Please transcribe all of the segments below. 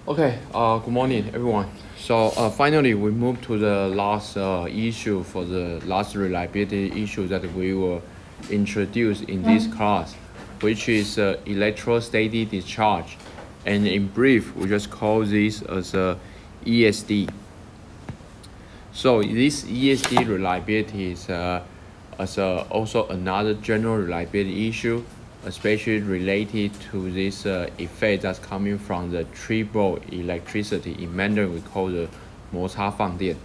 Okay, good morning, everyone. So finally, we move to the last issue for the last reliability issue that we will introduce in this class, which is electrostatic discharge. And in brief, we just call this as ESD. So this ESD reliability is also another general reliability issue, especially related to this effect that's coming from the triple electricity. In Mandarin, we call the 摩擦放电.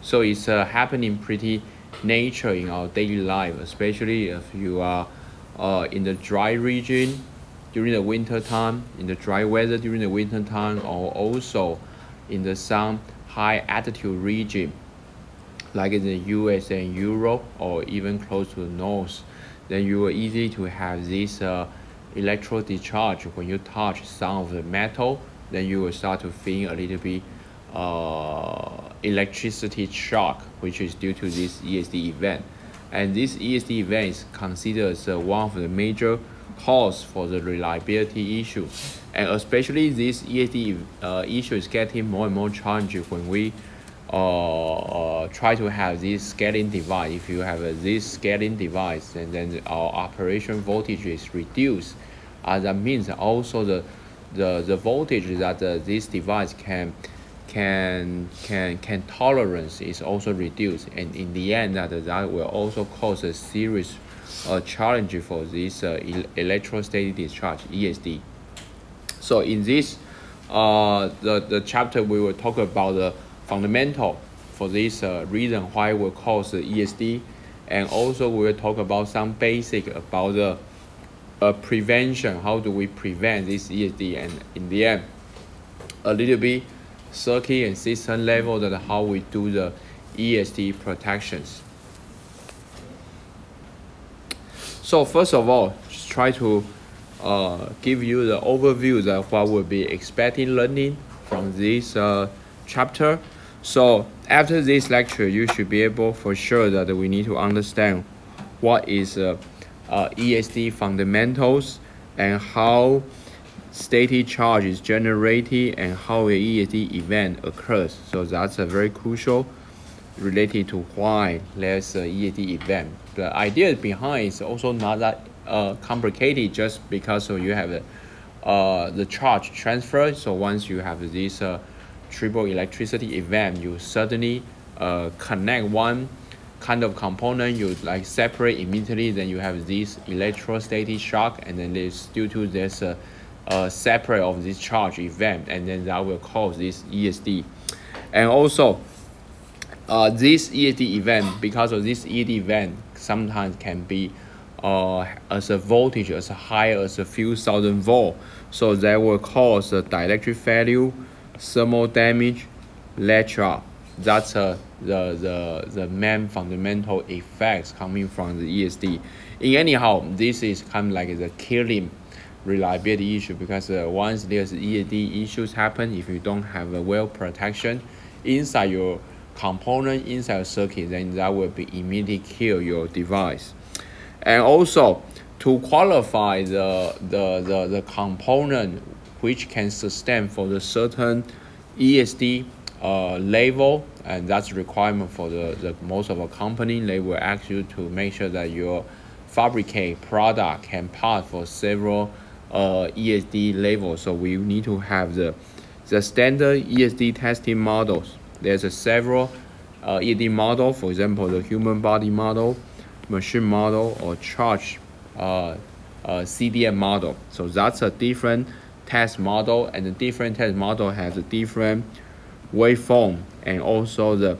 So it's happening pretty nature in our daily life, especially if you are in the dry region during the winter time, in the dry weather during the winter time, or also in the some high altitude region, like in the US and Europe, or even close to the north. Then you are easy to have this electro discharge. When you touch some of the metal, then you will start to feel a little bit electricity shock, which is due to this ESD event. And this ESD event is considered as one of the major cause for the reliability issue. And especially this ESD issue is getting more and more challenging when we try to have this scaling device. If you have this scaling device, and then our operation voltage is reduced, that means also the voltage that this device can tolerance is also reduced, and in the end that will also cause a serious challenge for this electrostatic discharge ESD. So in this the chapter we will talk about the fundamental for this reason why we cause the ESD, and also we will talk about some basic about the prevention. How do we prevent this ESD? And in the end, a little bit circuit and system level that how we do the ESD protections. So first of all, just try to give you the overview of what we'll be expecting learning from this chapter. So after this lecture, you should be able for sure that we need to understand what is ESD fundamentals and how static charge is generated and how an ESD event occurs. So that's a very crucial related to why there's an ESD event. The idea behind is also not that complicated, just because you have the charge transfer. So once you have this triple electricity event, you suddenly connect one kind of component, you like separate immediately, then you have this electrostatic shock, and then it's due to this separate of this charge event, and then that will cause this ESD. And also this ESD event, because of this ESD event, sometimes can be as a voltage as high as a few thousand volts. So that will cause a dielectric failure, thermal damage, latch up. That's the main fundamental effects coming from the ESD. In anyhow, this is kind of like the killing reliability issue, because once there's ESD issues happen, if you don't have a well protection inside your component, inside your circuit, then that will be immediately kill your device. And also to qualify the component which can sustain for the certain ESD level, and that's requirement for the most of a company. They will ask you to make sure that your fabricate product can pass for several ESD levels. So we need to have the standard ESD testing models. There's several ESD model, for example, the human body model, machine model, or charge CDM model. So that's a different test model, and the different test model has a different waveform and also the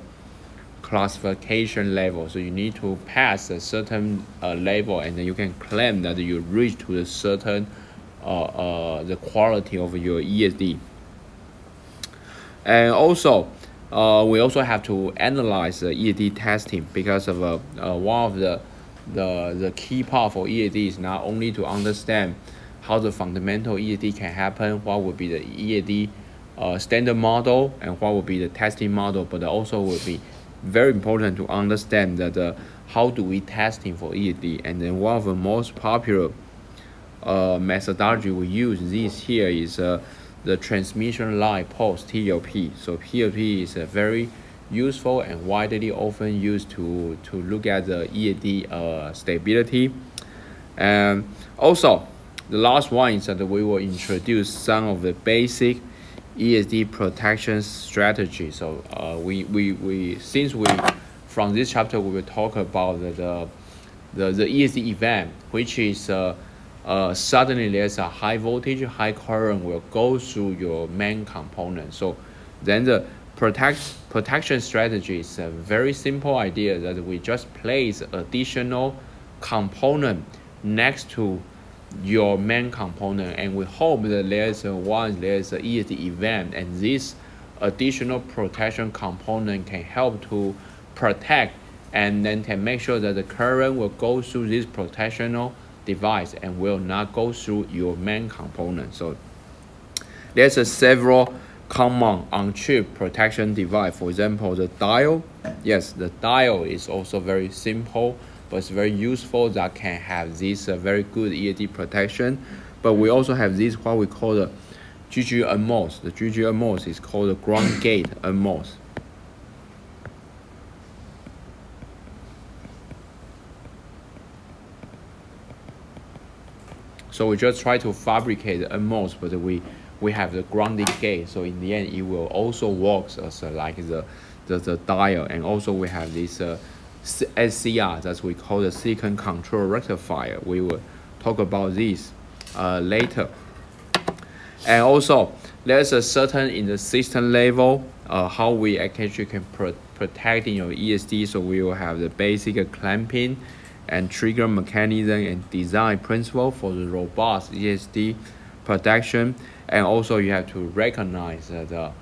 classification level. So you need to pass a certain level, and then you can claim that you reach to a certain the quality of your ESD. And also we also have to analyze the ESD testing, because of one of the key part for ESD is not only to understand how the fundamental ESD can happen, what would be the ESD standard model, and what would be the testing model, but also will be very important to understand that how do we testing for ESD. And then one of the most popular methodology we use this here is the transmission line post TLP. So TLP is a very useful and widely often used to look at the ESD stability. And also, the last one is that we will introduce some of the basic ESD protection strategies. So since we from this chapter we will talk about the ESD event, which is suddenly there's a high voltage, high current will go through your main component. So then the protection strategy is a very simple idea that we just place additional component next to your main component, and we hope that there's an ESD event, and this additional protection component can help to protect and then can make sure that the current will go through this protectional device and will not go through your main component. So there's several common on-chip protection device. For example, the dial. Yes, the dial is also very simple, but it's very useful that can have this very good ESD protection. But we also have this what we call the GG-NMOS. The GG-NMOS is called the ground gate NMOS. So we just try to fabricate the NMOS, but we have the grounded gate. So in the end, it will also work as like the dial. And also we have this SCR that we call the silicon control rectifier. We will talk about this later. And also there's a certain in the system level how we actually can protect in your ESD. So we will have the basic clamping and trigger mechanism and design principle for the robust ESD protection. And also you have to recognize that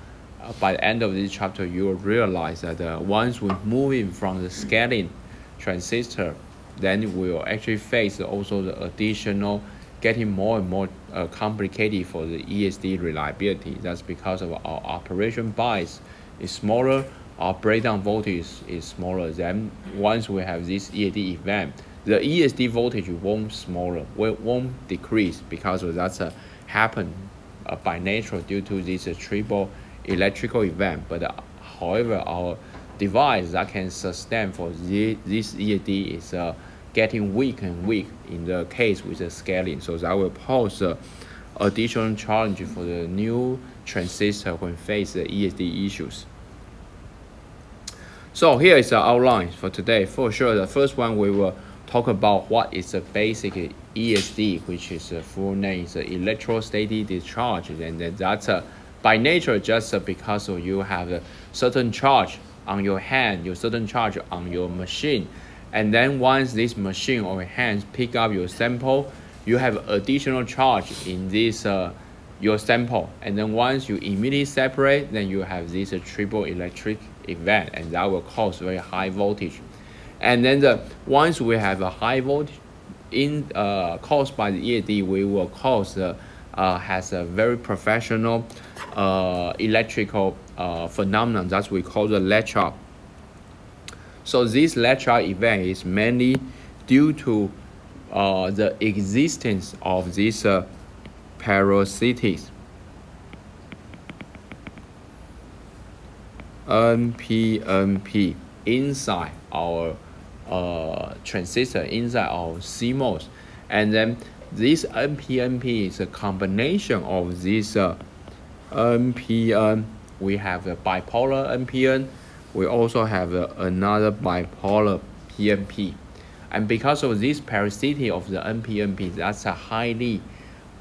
by the end of this chapter, you will realize that once we move in from the scaling transistor, then we will actually face also the additional getting more and more complicated for the ESD reliability. That's because of our operation bias is smaller, our breakdown voltage is smaller. Then once we have this ESD event, the ESD voltage won't decrease because that's happen by nature due to this triple electrical event. But however, our device that can sustain for this ESD is getting weak and weak in the case with the scaling. So that will pose additional challenge for the new transistor when face the ESD issues. So here is the outline for today. For sure, the first one we will talk about what is the basic ESD, which is the full name is electrostatic discharge, and that's by nature just because you have a certain charge on your hand, your certain charge on your machine, and then once this machine or hands pick up your sample, you have additional charge in this your sample, and then once you immediately separate, then you have this triple electric event, and that will cause very high voltage. And then once we have a high voltage caused by the ESD, we will cause has a very professional electrical phenomenon that we call the latch-up. So this latch-up event is mainly due to the existence of these parasites, NPNP, inside our transistor, inside our CMOS. And then this NPNP is a combination of this NPN. We have a bipolar NPN. We also have another bipolar PNP. And because of this parasitic of the NPNP, that's a highly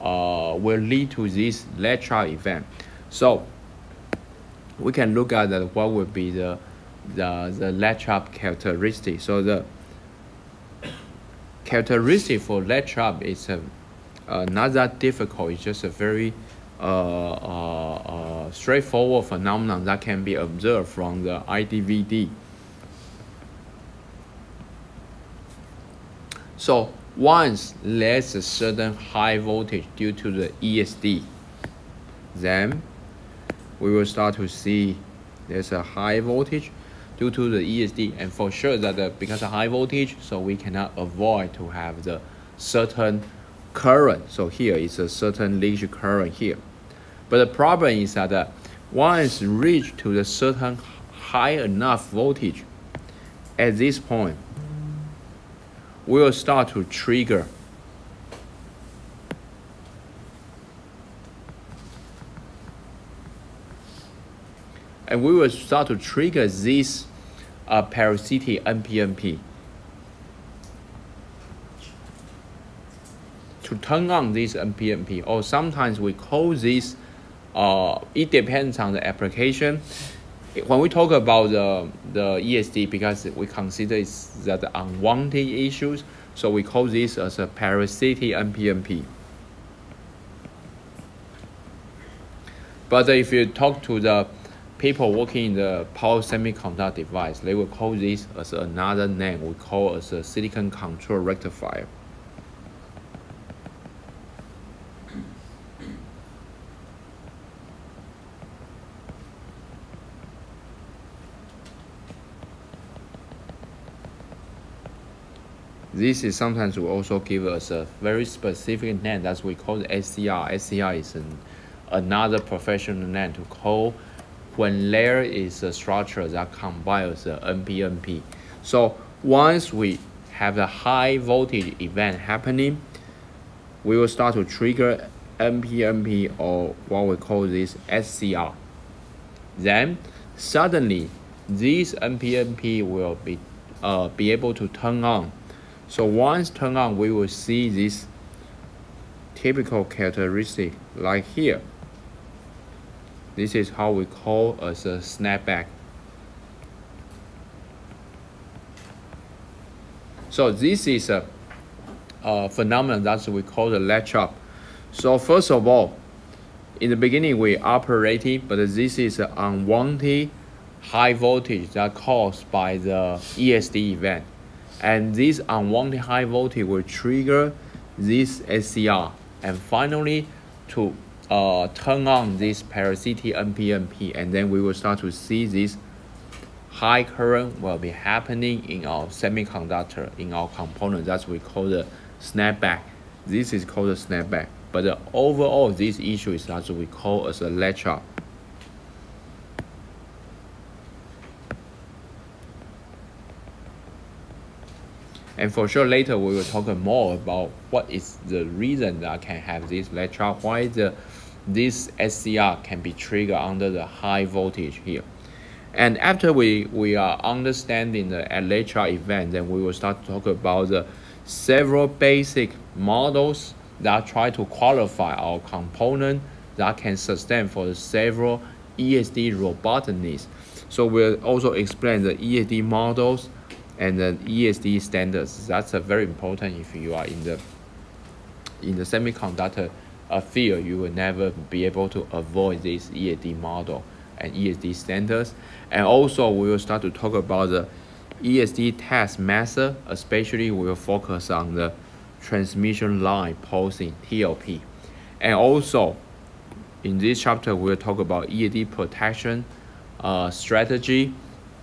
will lead to this latch-up event. So we can look at what would be the latch-up characteristic. So the characteristic for latch-up is not that difficult. It's just a very straightforward phenomenon that can be observed from the IDVD. So once there's a certain high voltage due to the ESD, then we will start to see there's a high voltage due to the ESD, and for sure that because of high voltage, so we cannot avoid to have the certain current. So here is a certain leakage current here. But the problem is that once reached to the certain high enough voltage, at this point, we will start to trigger this parasitic NPNP to turn on this NPNP, or sometimes we call this, it depends on the application. When we talk about the ESD, because we consider it's that unwanted issues, so we call this as a parasitic NPNP. But if you talk to the people working in the power semiconductor device, they will call this as another name. We call as a silicon control rectifier. This is sometimes will also give us a very specific name that we call SCR. SCR is another professional name to call when there is a structure that combines the NPNP. So once we have a high voltage event happening, we will start to trigger NPNP, or what we call this SCR. Then suddenly this NPNP will be able to turn on. So once turned on, we will see this typical characteristic like here. This is how we call as a snapback. So this is a phenomenon that we call the latch up. So first of all, in the beginning we operated, but this is an unwanted high voltage that caused by the ESD event. And this unwanted high voltage will trigger this SCR, and finally to turn on this parasitic NPNP, and then we will start to see this high current will be happening in our semiconductor, in our component. That's what we call the snapback. This is called the snapback. But overall, this issue is what we call as a latch up. And for sure, later we will talk more about what is the reason that can have this latch up, why this SCR can be triggered under the high voltage here. And after we are understanding the latch up event, then we will start to talk about the several basic models that try to qualify our component that can sustain for the several ESD robot needs. So we'll also explain the ESD models and the ESD standards. That's very important. If you are in the semiconductor field, you will never be able to avoid this ESD model and ESD standards. And also we will start to talk about the ESD test method, especially we will focus on the transmission line posing TLP. And also in this chapter we will talk about ESD protection strategy,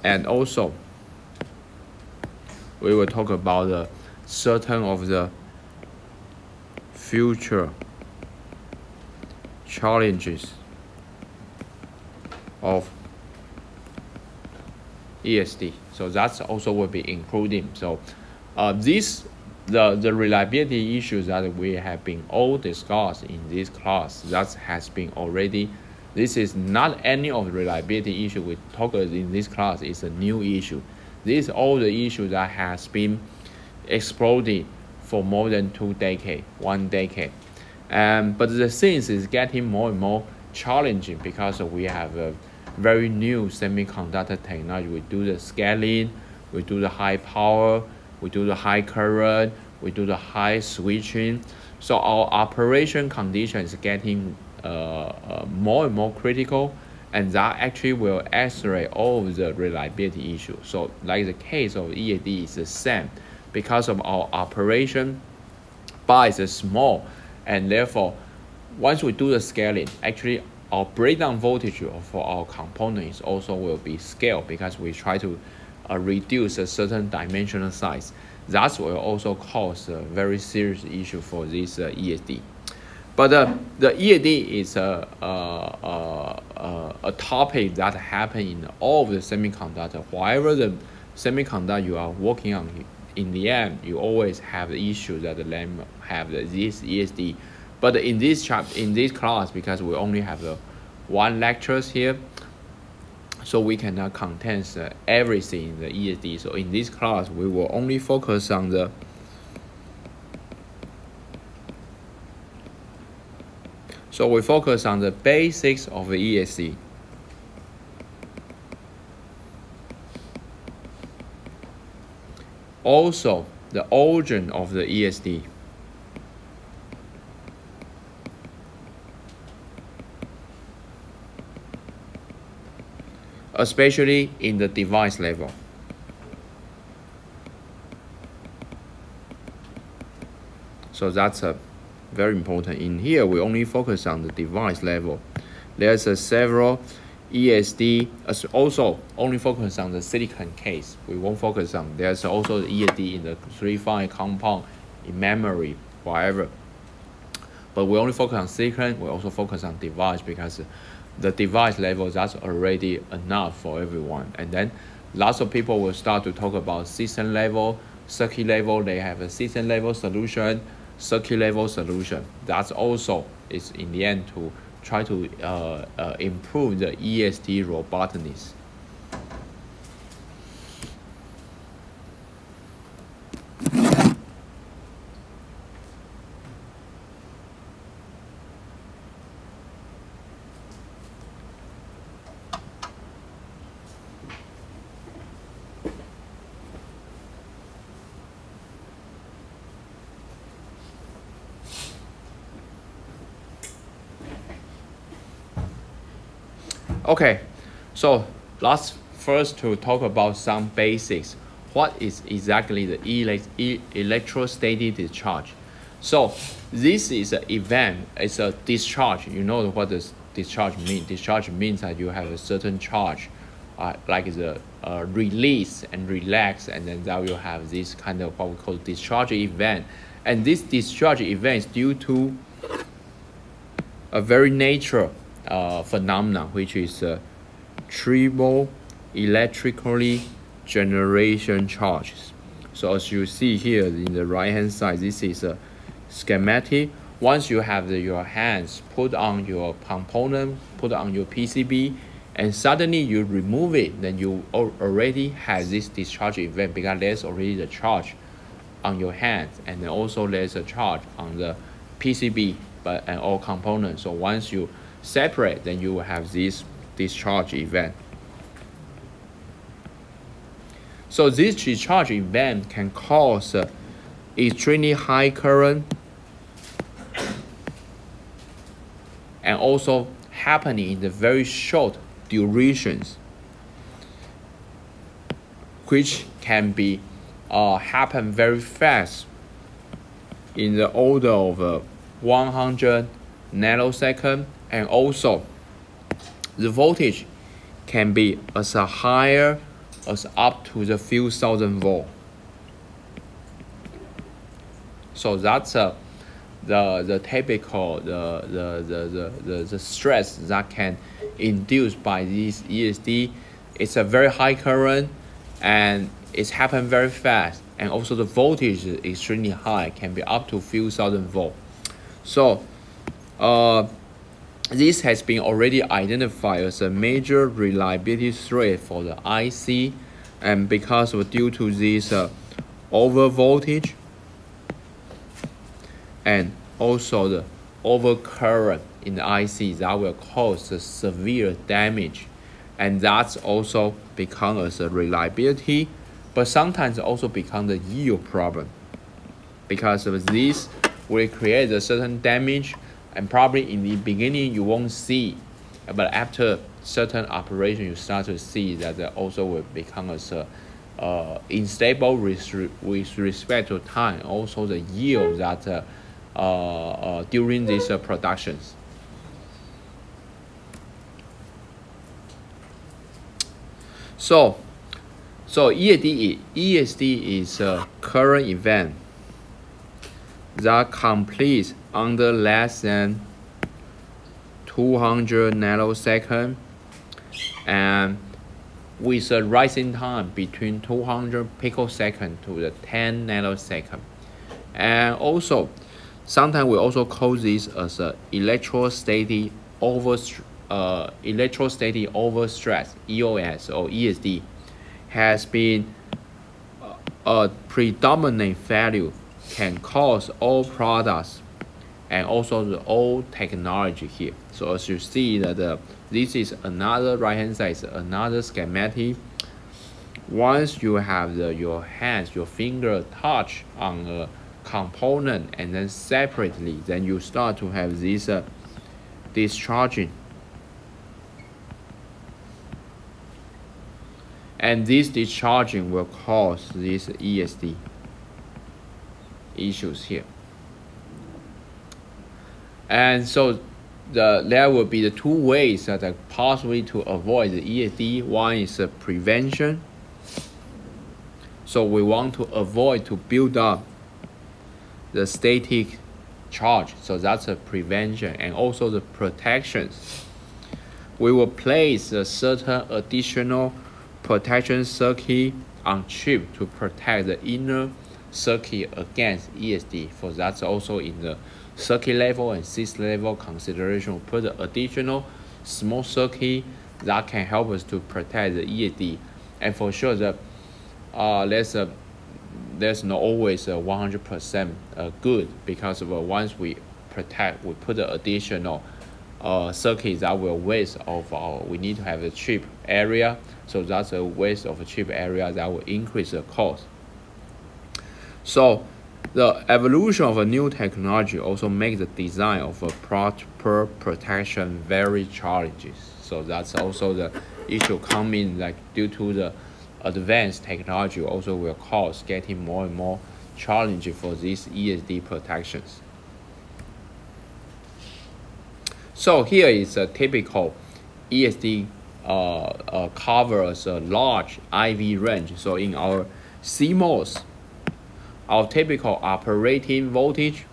and also we will talk about the certain of the future challenges of ESD. So that's also will be including. So the reliability issues that we have been all discussed in this class, that has been already, this is not any of the reliability issue we talked in this class, is a new issue. These are all the issues that has been exploding for more than 1 decade. But the things is getting more and more challenging because we have a very new semiconductor technology. We do the scaling, we do the high power, we do the high current, we do the high switching. So our operation condition is getting more and more critical, and that actually will accelerate all of the reliability issues. So like the case of ESD is the same, because of our operation bias is small, and therefore once we do the scaling, actually our breakdown voltage for our components also will be scaled, because we try to reduce a certain dimensional size. That will also cause a very serious issue for this ESD. But the EAD is a topic that happens in all of the semiconductor. Whatever the semiconductor you are working on, in the end, you always have the issue that them have this ESD. But in this class, because we only have one lectures here, so we cannot condense everything in the ESD. So in this class, we will only focus on the basics of the ESD. Also, the origin of the ESD. Especially in the device level. So that's very important. In here, we only focus on the device level. There's several ESD, also only focus on the silicon case. We won't focus on, there's also the ESD in the 3-5 compound, in memory, whatever. But we only focus on silicon, we also focus on device because the device level, that's already enough for everyone. And then lots of people will start to talk about system level, circuit level. They have a system level solution, circuit level solution. That's also is in the end to try to improve the ESD robustness. Okay, so let's first to talk about some basics. What is exactly the electrostatic discharge? So this is an event, it's a discharge. You know what does discharge mean? Discharge means that you have a certain charge, like the release and relax, and then that will have this kind of what we call discharge event. And this discharge event is due to a very natural phenomenon, which is triple electrically generation charges. So as you see here in the right hand side, this is a schematic. Once you have your hands put on your component, put on your PCB, and suddenly you remove it, then you already have this discharge event because there's already the charge on your hands, and then also there's a charge on the PCB and all components. So once you separate, then you will have this discharge event. So this discharge event can cause extremely high current and also happening in the very short durations, which can be happen very fast in the order of 100 nanosecond. And also, the voltage can be as higher as up to the few thousand volt. So that's the typical the stress that can induce by this ESD. It's a very high current, and it's happened very fast, and also the voltage is extremely high, can be up to few thousand volt. So this has been already identified as a major reliability threat for the IC, and because of due to this over voltage and also the overcurrent in the IC, that will cause a severe damage, and that's also become as a reliability, but sometimes also become the yield problem because of this will create a certain damage. And probably in the beginning you won't see, but after certain operation you start to see that they also will become as unstable with respect to time. Also the yield that during these productions. So ESD is a current event that completes under less than 200 nanosecond and with a rising time between 200 picosecond to the 10 nanosecond. And also, sometimes we also call this as a electrostatic overstress, EOS or ESD, has been a predominant value can cause all products and also the old technology here. So as you see that this is another right hand side, is another schematic. Once you have your hands, your finger touch on a component and then separately, then you start to have this discharging. And this discharging will cause these ESD issues here. And so there will be the two ways that are possibly to avoid the ESD. One is prevention. So we want to avoid to build up the static charge. So that's a prevention. And also the protections. We will place a certain additional protection circuit on chip to protect the inner circuit against ESD. For that's also in the circuit level and system level consideration. Put the additional small circuit that can help us to protect the ESD. And for sure that there's not always 100% good, because of once we put the additional circuits that will waste of we need to have a chip area. So that's a waste of a chip area that will increase the cost. So the evolution of a new technology also makes the design of a proper protection very challenging. So that's also the issue coming, like due to the advanced technology also will cause getting more and more challenging for these ESD protections. So here is a typical ESD covers a large IV range. So in our CMOS, our typical operating voltage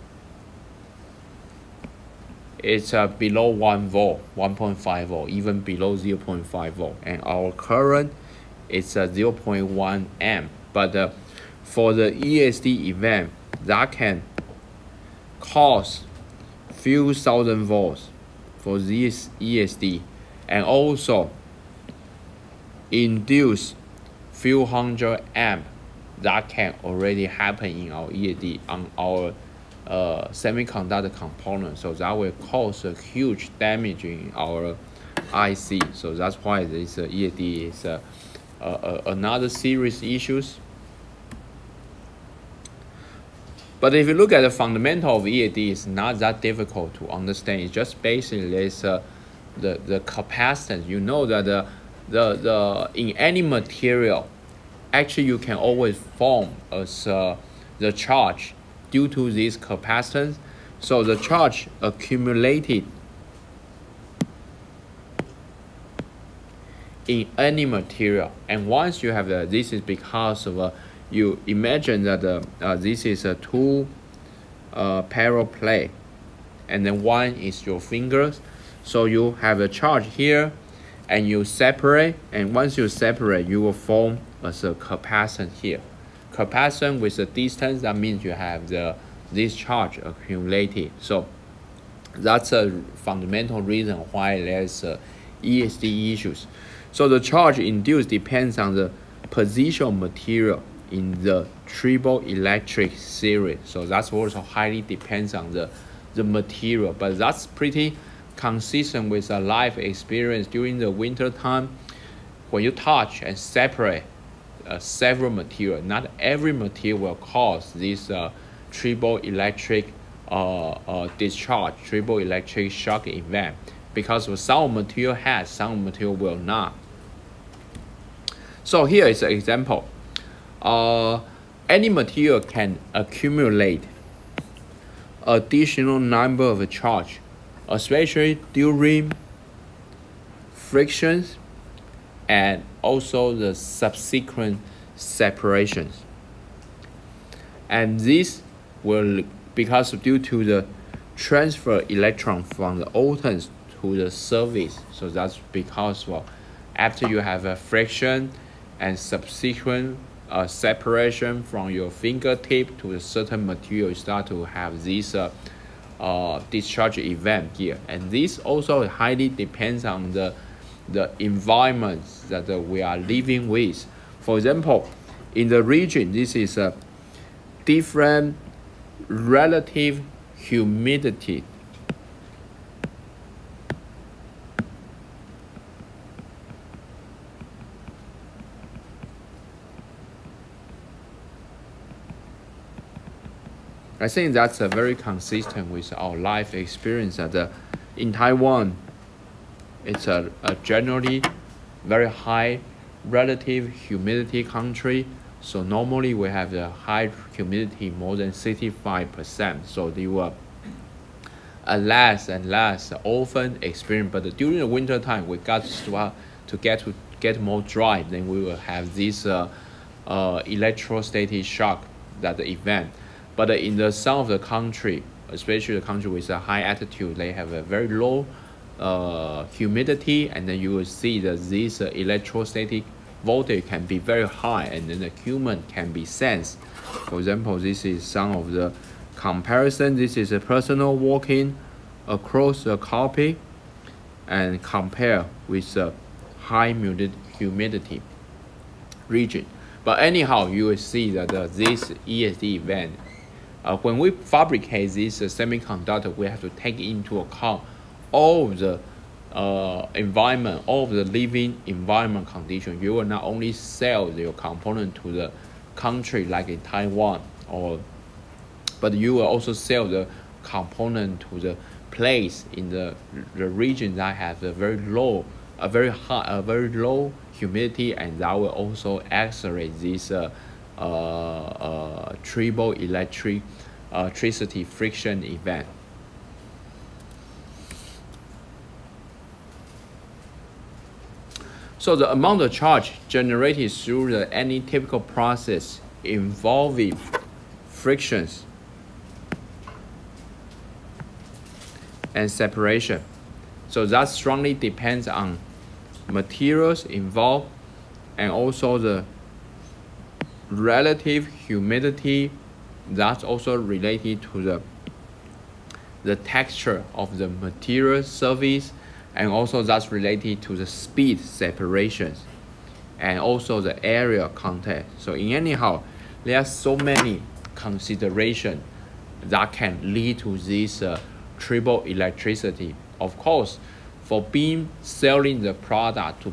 is below 1 volt, 1.5 volt, even below 0.5 volt, and our current is 0.1 amp. But for the ESD event, that can cause few thousand volts for this ESD, and also induce few hundred amp that can already happen in our ESD on our semiconductor component. So that will cause a huge damage in our IC. So that's why this ESD is another serious issues. But if you look at the fundamental of ESD, it's not that difficult to understand. It's just basically the capacitance. You know that the in any material, actually you can always form as the charge due to this capacitance. So the charge accumulated in any material, and once you have this is because of you imagine that this is a two parallel plate, and then one is your fingers. So you have a charge here, and you separate, and once you separate, you will form as a capacitance here. Capacitance with the distance, that means you have this charge accumulated. So that's a fundamental reason why there's ESD issues. So the charge induced depends on the position of material in the triple electric series. So that's also highly depends on the material, but that's pretty consistent with a life experience during the winter time. When you touch and separate several material, not every material will cause this triple electric discharge, triple electric shock event, because some material has, some material will not. So here is an example. Any material can accumulate additional number of charge, especially during frictions and also the subsequent separations. And this will because due to the transfer electron from the atoms to the surface. So that's because, well, after you have a friction and subsequent separation from your fingertip to a certain material, you start to have this discharge event here. And this also highly depends on the environment that we are living with. For example, in the region, this is a different relative humidity. I think that's very consistent with our life experience that in Taiwan, it's a generally very high relative humidity country. So normally we have the high humidity more than 65%. So they will less and less often experience. But during the winter time, we got to get more dry. Then we will have this electrostatic shock that the event. But in the south of the country, especially the country with a high altitude, they have a very low humidity, and then you will see that this electrostatic voltage can be very high, and then the human can be sensed. For example, this is some of the comparison. This is a person walking across the carpet and compare with the high humidity region. But anyhow, you will see that this ESD event, when we fabricate this semiconductor, we have to take into account all of the environment, all of the living environment condition. You will not only sell your component to the country like in Taiwan, but you will also sell the component to the place in the region that has a very low humidity, and that will also accelerate this triple electricity friction event. So the amount of charge generated through any typical process involving frictions and separation. So that strongly depends on materials involved and also the relative humidity. That's also related to the texture of the material surface, and also that's related to the speed separations and also the area contact. So in anyhow, there are so many considerations that can lead to this triple electricity. Of course, for selling the product to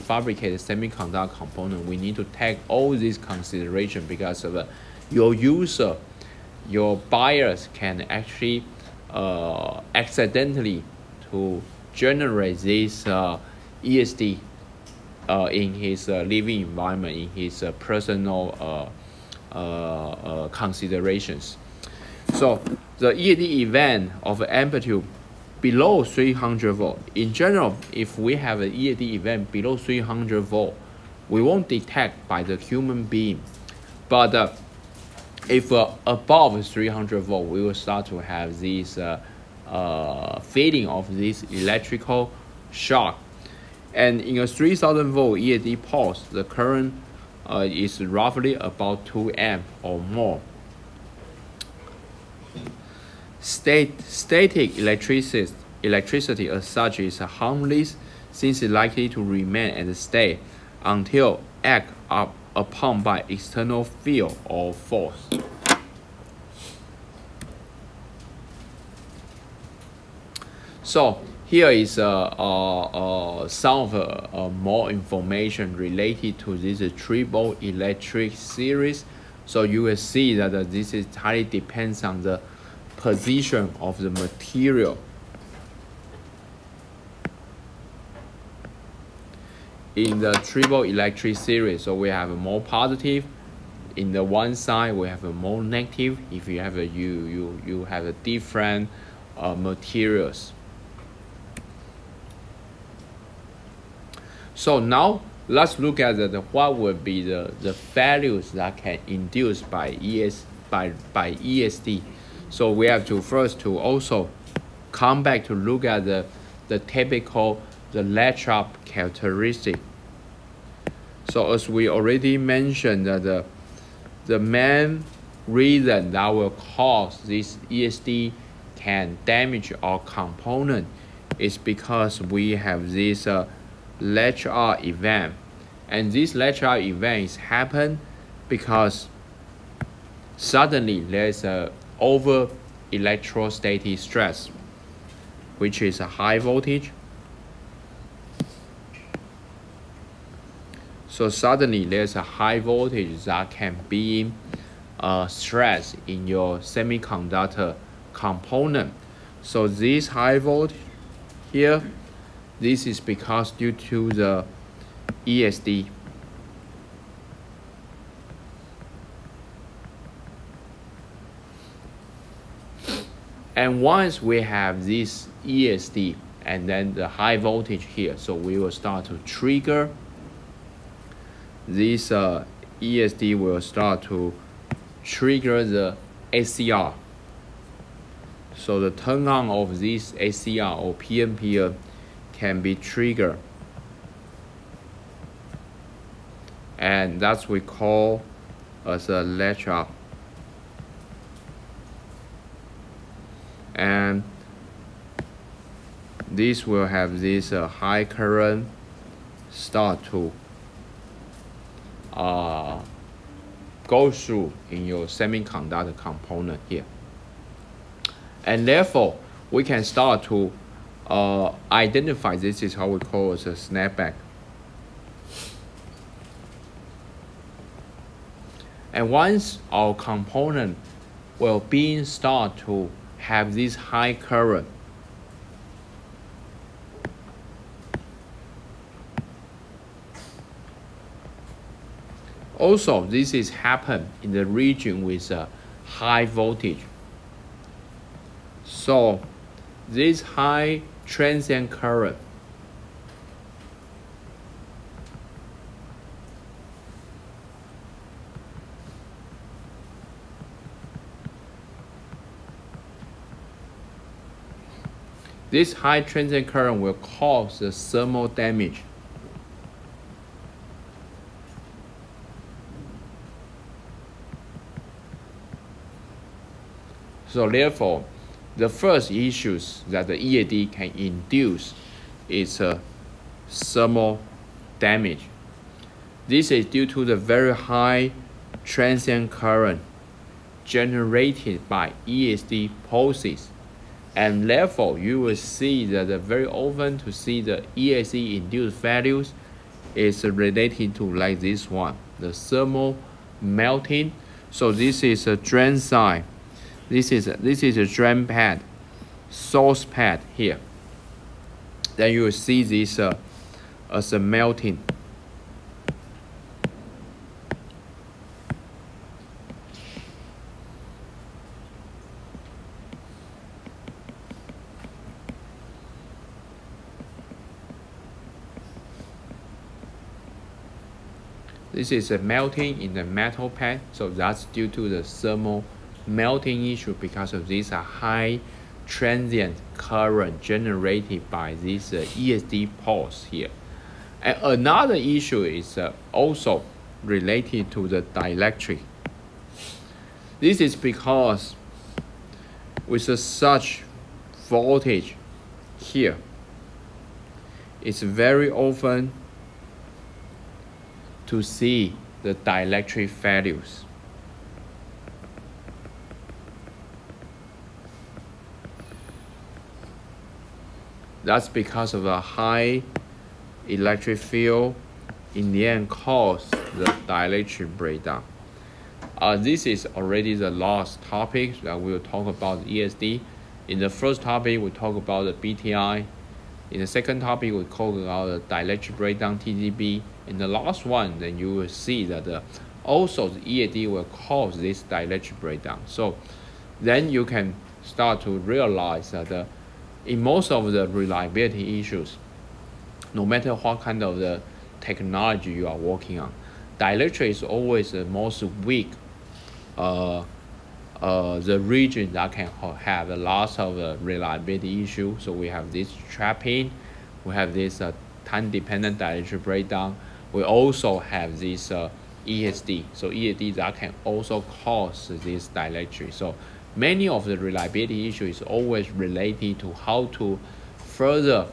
fabricate the semiconductor component, we need to take all these considerations because of your user, your buyers can actually accidentally to generate this ESD in his living environment, in his personal considerations. So the ESD event of amplitude below 300 volt. In general, if we have an ESD event below 300 volt, we won't detect by the human being. But if above 300 volt, we will start to have this feeling of this electrical shock. And in a 3000 volt ESD pulse, the current is roughly about 2 amp or more. Static electricity as such is harmless, since it's likely to remain at the state until acted upon by external field or force. So here is some of more information related to this triple electric series. So you will see that this is highly depends on the position of the material. In the triple electric series, so we have a more positive. In the one side, we have a more negative. If you have you have a different materials. So now let's look at what would be the values that can induce by by ESD. So we have to first to also come back to look at the typical latch up characteristic. So as we already mentioned, that the main reason that will cause this ESD can damage our component is because we have this latch up event, and this latch up event is happen because suddenly there's a over electrostatic stress, which is a high voltage. So suddenly there's a high voltage that can be stress in your semiconductor component. So this high voltage here, this is because due to the ESD. And once we have this ESD and then the high voltage here, so we will start to trigger this ESD will start to trigger the ACR. So the turn on of this ACR or PNP can be triggered, and that's we call as a latch up. And this will have this high current start to go through in your semiconductor component here, and therefore we can start to identify this is how we call as a snapback. And once our component will be start to have this high current, also this is happen in the region with a high voltage. So this high transient current will cause the thermal damage. So therefore, the first issues that the ESD can induce is thermal damage. This is due to the very high transient current generated by ESD pulses. And therefore, you will see that very often to see the ESD induced values is related to like this one, the thermal melting. So this is a drain side. This is a drain pad, source pad here. Then you will see this as a melting. This is a melting in the metal pad, so that's due to the thermal melting issue because of this high transient current generated by this ESD pulse here. And another issue is also related to the dielectric. This is because with such voltage here, it's very often to see the dielectric values. That's because of a high electric field in the end cause the dielectric breakdown. This is already the last topic that we will talk about ESD. In the first topic, we talk about the BTI. In the second topic, we talk about the dielectric breakdown, TDB. In the last one, then you will see that also the ESD will cause this dielectric breakdown. So then you can start to realize that in most of the reliability issues, no matter what kind of the technology you are working on, dielectric is always the most weak the region that can have a lot of reliability issue. So we have this trapping, we have this time-dependent dielectric breakdown. We also have this ESD. So ESD that can also cause this dielectric. So many of the reliability issues is always related to how to further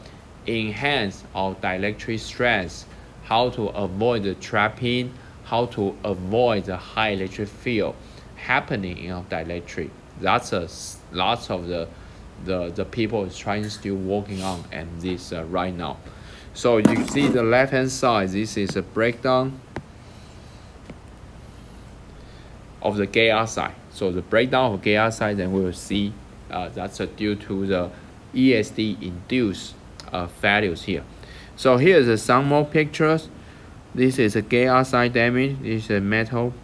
enhance our dielectric strength, how to avoid the trapping, how to avoid the high electric field happening in our dielectric. That's lots of the people is trying still working on and this right now. So you see the left hand side, this is a breakdown of the gate arc. So the breakdown of gate arc, then we will see that's due to the ESD induced values here. So here's some more pictures. This is a gate arc damage. This is a metal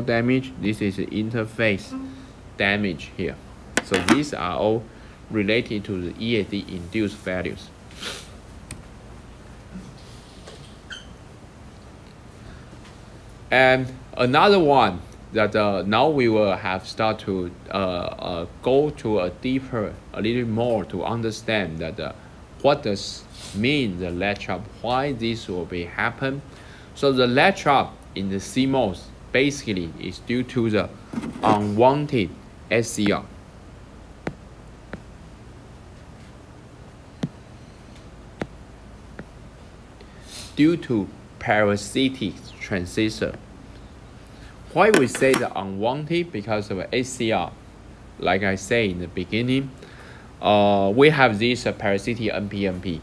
damage. This is interface damage here. So these are all related to the ESD induced values. And another one that now we will have start to go to a little more to understand that what does mean the latch up, why this will be happen. So the latch up in the CMOS basically is due to the unwanted SCR. Due to parasitic transistor. Why we say the unwanted? Because of SCR. Like I say in the beginning, we have this parasitic NPNP.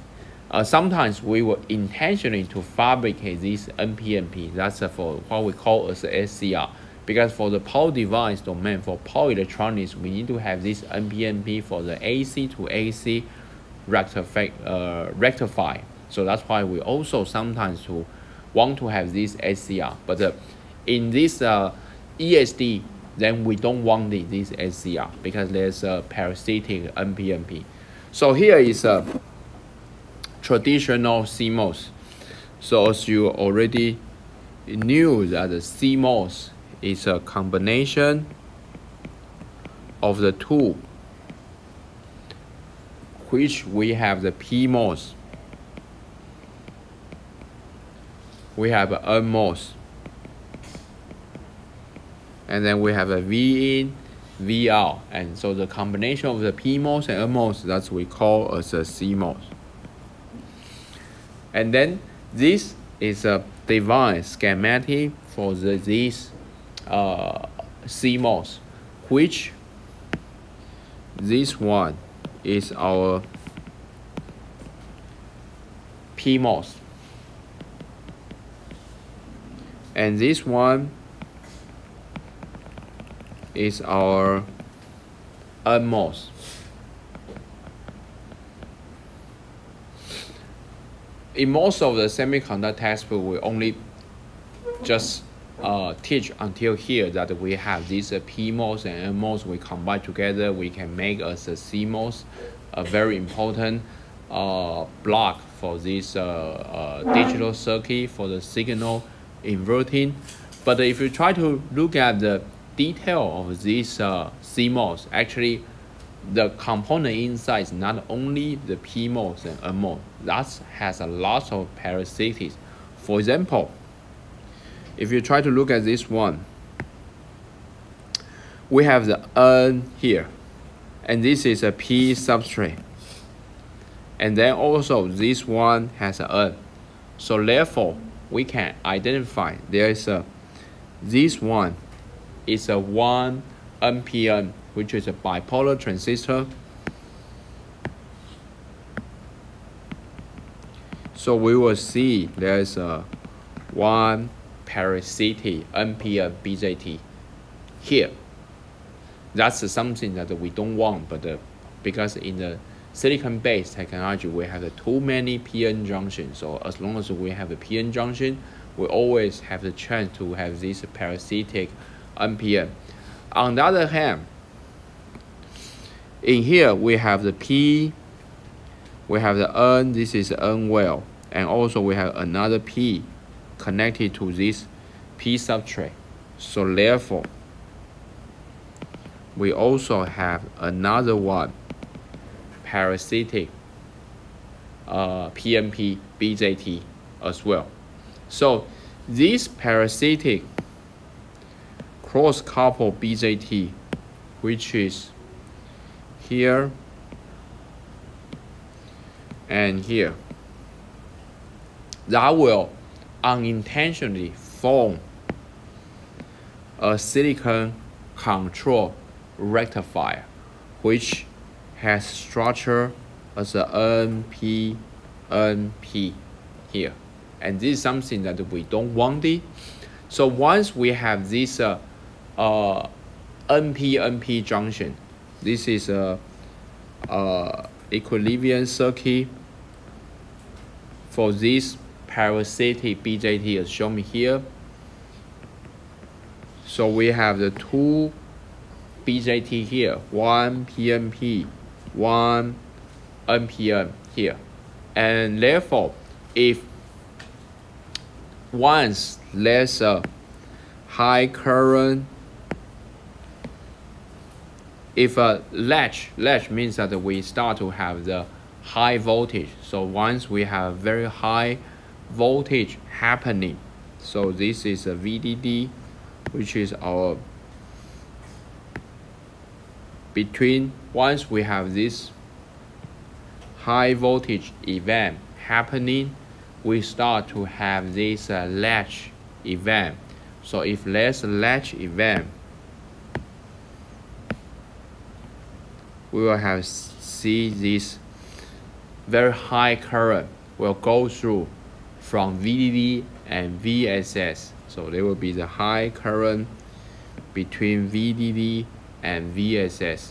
Sometimes we will intentionally to fabricate this NPNP. That's for what we call as SCR. Because for the power device domain, for power electronics, we need to have this NPNP for the AC to AC rectify. So that's why we also sometimes want to have this SCR. But in this ESD, then we don't want this SCR because there's a parasitic NPNP. So here is a traditional CMOS. So as you already knew that the CMOS is a combination of the two, which we have the PMOS, we have a NMOS, and then we have a V in, V out, and so the combination of the PMOS and NMOS, that's we call as a CMOS. And then this is a device schematic for this CMOS, which this one is our PMOS, and this one is our NMOS. In most of the semiconductor textbook, we only just teach until here that we have this PMOS and NMOS. We combine together, we can make us a CMOS, a very important block for this digital circuit for the signal inverting. But if you try to look at the detail of this CMOS, actually the component inside is not only the PMOS and NMOS, that has a lot of parasitics. For example, if you try to look at this one, we have the N here, and this is a P substrate, and then also this one has an N. So therefore, we can identify there is this one is a 1 NPN, which is a bipolar transistor. So we will see there is a 1 parasitic NPN BJT here. That's something that we don't want, but because in the silicon-based technology, we have too many PN junctions. So as long as we have a PN junction, we always have the chance to have this parasitic NPN. On the other hand, in here we have the P, we have the N, this is N well, and also we have another P connected to this P substrate. So therefore, we also have another one, parasitic PNP BJT as well. So this parasitic cross-couple BJT, which is here and here, that will unintentionally form a silicon control rectifier, which has structure as a NP here, and this is something that we don't want it. So once we have this NP junction, this is a equilibrium circuit for this parasitic BJT as shown here. So we have the two BJT here, one PNP, one NPN here, and therefore if once there's a high current, if a latch means that we start to have the high voltage. So once we have very high voltage happening, so this is a VDD, which is our between, once we have this high voltage event happening, we start to have this latch event. So if there's a latch event, we will have see this very high current will go through from VDD and VSS. So there will be the high current between VDD and VSS,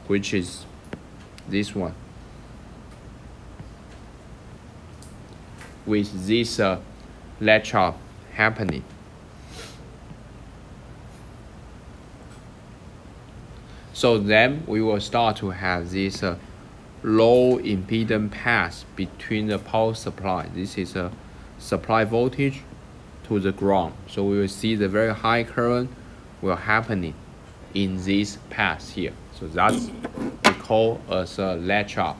which is this one, with this latch up happening. So then we will start to have this low impedance path between the power supply. This is a supply voltage to the ground. So we will see the very high current will happening in this path here. So that's we call as a latch up.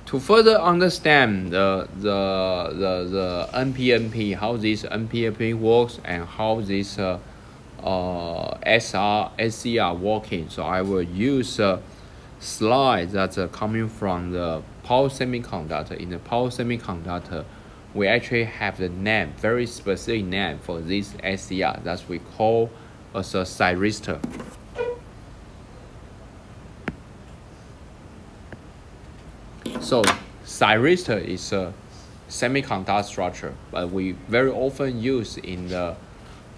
To further understand the NPNP, how this NPNP works and how this SCR working, so I will use a slide that's coming from the power semiconductor. In the power semiconductor, we actually have the name, very specific name for this SCR that we call as a thyristor. So thyristor is a semiconductor structure, but we very often use in the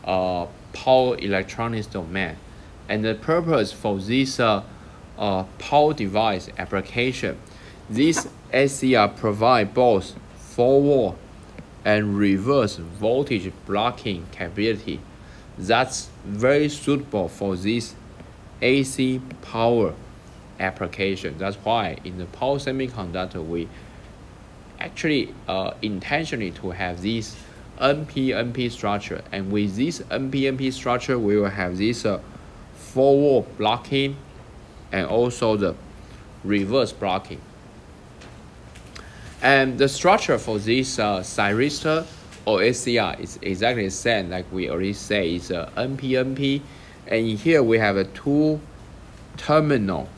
power electronics domain. And the purpose for this power device application, this SCR provide both forward and reverse voltage blocking capability. That's very suitable for this AC power application. That's why in the power semiconductor we actually intentionally to have this NPNP structure, and with this NPNP structure we will have this forward blocking and also the reverse blocking. And the structure for this thyristor or SCR is exactly the same, like we already say, is NPNP. And here we have a two terminal.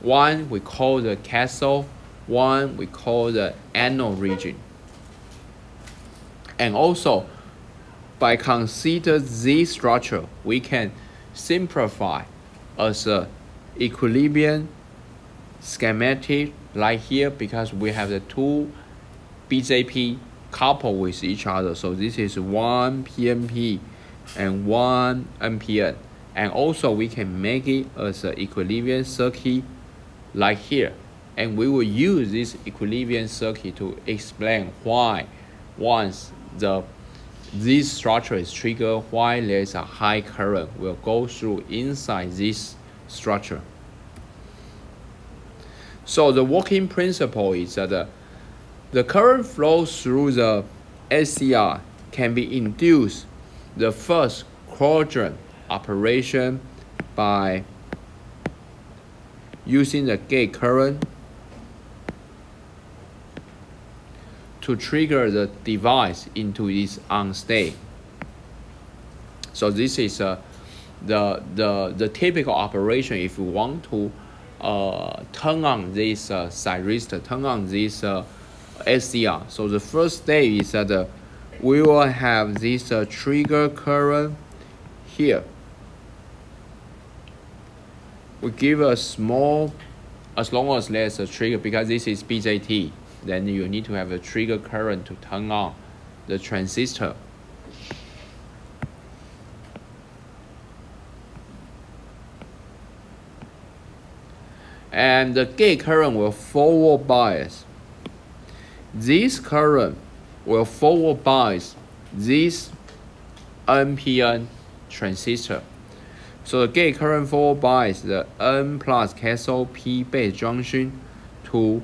One we call the cathode, one we call the anode region. And also, by consider this structure, we can simplify as a equilibrium schematic like here, because we have the two BJT coupled with each other. So this is one PNP and one NPN. And also we can make it as an equilibrium circuit like here, and we will use this equilibrium circuit to explain why once this structure is triggered, why there's a high current will go through inside this structure. So the working principle is that the current flow through the SCR can be induced the first quadrant operation by using the gate current to trigger the device into its on state. So this is the typical operation if you want to turn on this thyristor, turn on this SCR. So the first step is that we will have this trigger current here. We give a small, as long as there's a trigger, because this is BJT, then you need to have a trigger current to turn on the transistor. And the gate current will forward bias. This current will forward bias this NPN transistor. So the gate current forward bias the N plus cathode P base junction to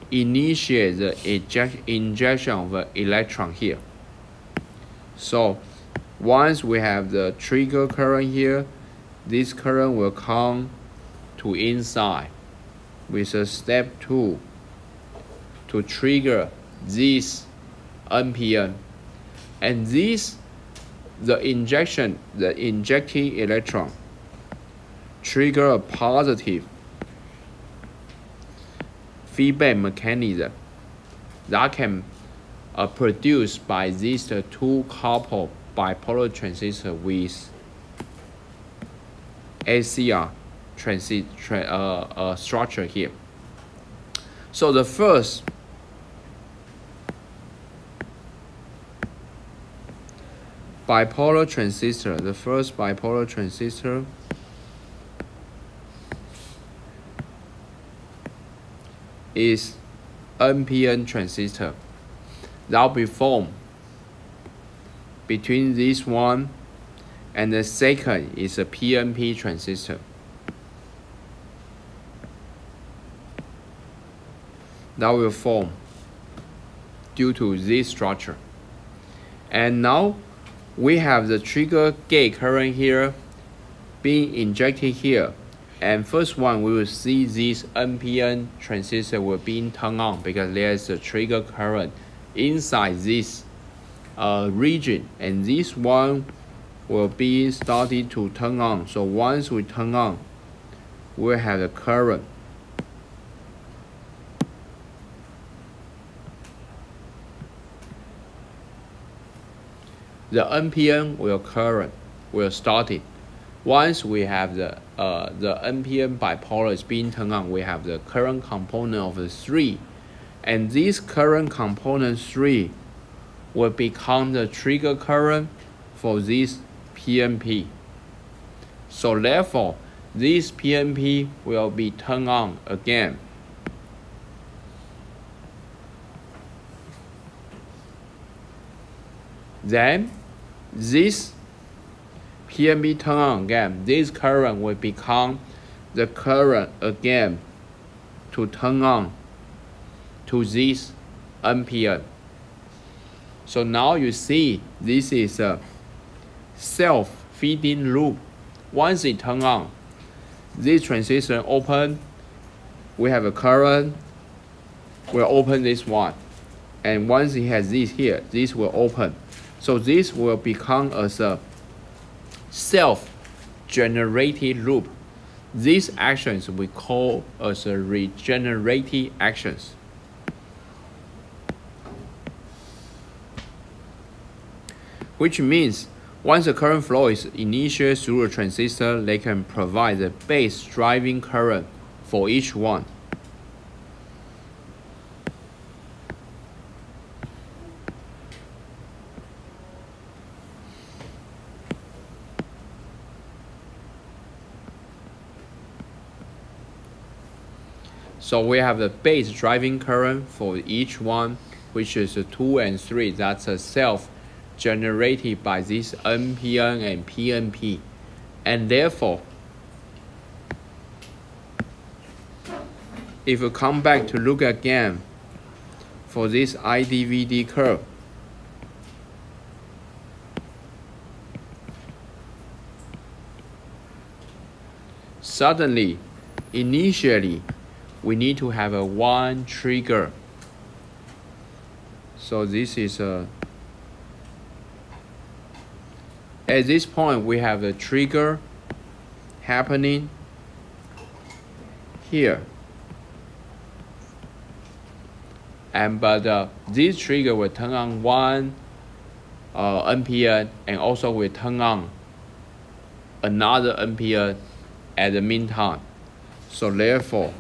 initiate the injection of an electron here. So once we have the trigger current here, this current will come to inside with a step 2 to trigger this NPN, and this the injecting electron trigger a positive feedback mechanism that can produced by these two coupled bipolar transistor with SCR structure here. So the first bipolar transistor, is NPN transistor. That will be formed between this one and the second is a PNP transistor. That will form due to this structure. And now we have the trigger gate current here being injected here. And first one, we will see this NPN transistor will be turned on because there's a trigger current inside this region. And this one will be started to turn on. So once we turn on, we'll have the current. The NPN will start it. Once we have the NPN bipolar is being turned on, we have the current component of the 3. And this current component 3 will become the trigger current for this PNP. So therefore, this PNP will be turned on again. Then this PNP turn on again. This current will become the current again to turn on to this NPN. So now you see this is a self-feeding loop. Once it turn on, this transistor open, we have a current, we'll open this one. And once it has this here, this will open. So this will become as a self-generated loop. These actions we call as a regenerative actions. Which means once the current flow is initiated through a transistor, they can provide the base driving current for each one. So we have the base driving current for each one, which is 2 and 3. That's a self-generated by this NPN and PNP. And therefore, if you come back to look again for this IDVD curve, suddenly, initially, we need to have a one trigger. So this is a, at this point we have a trigger happening here. And but this trigger will turn on one NPN and also will turn on another NPN at the meantime. So therefore,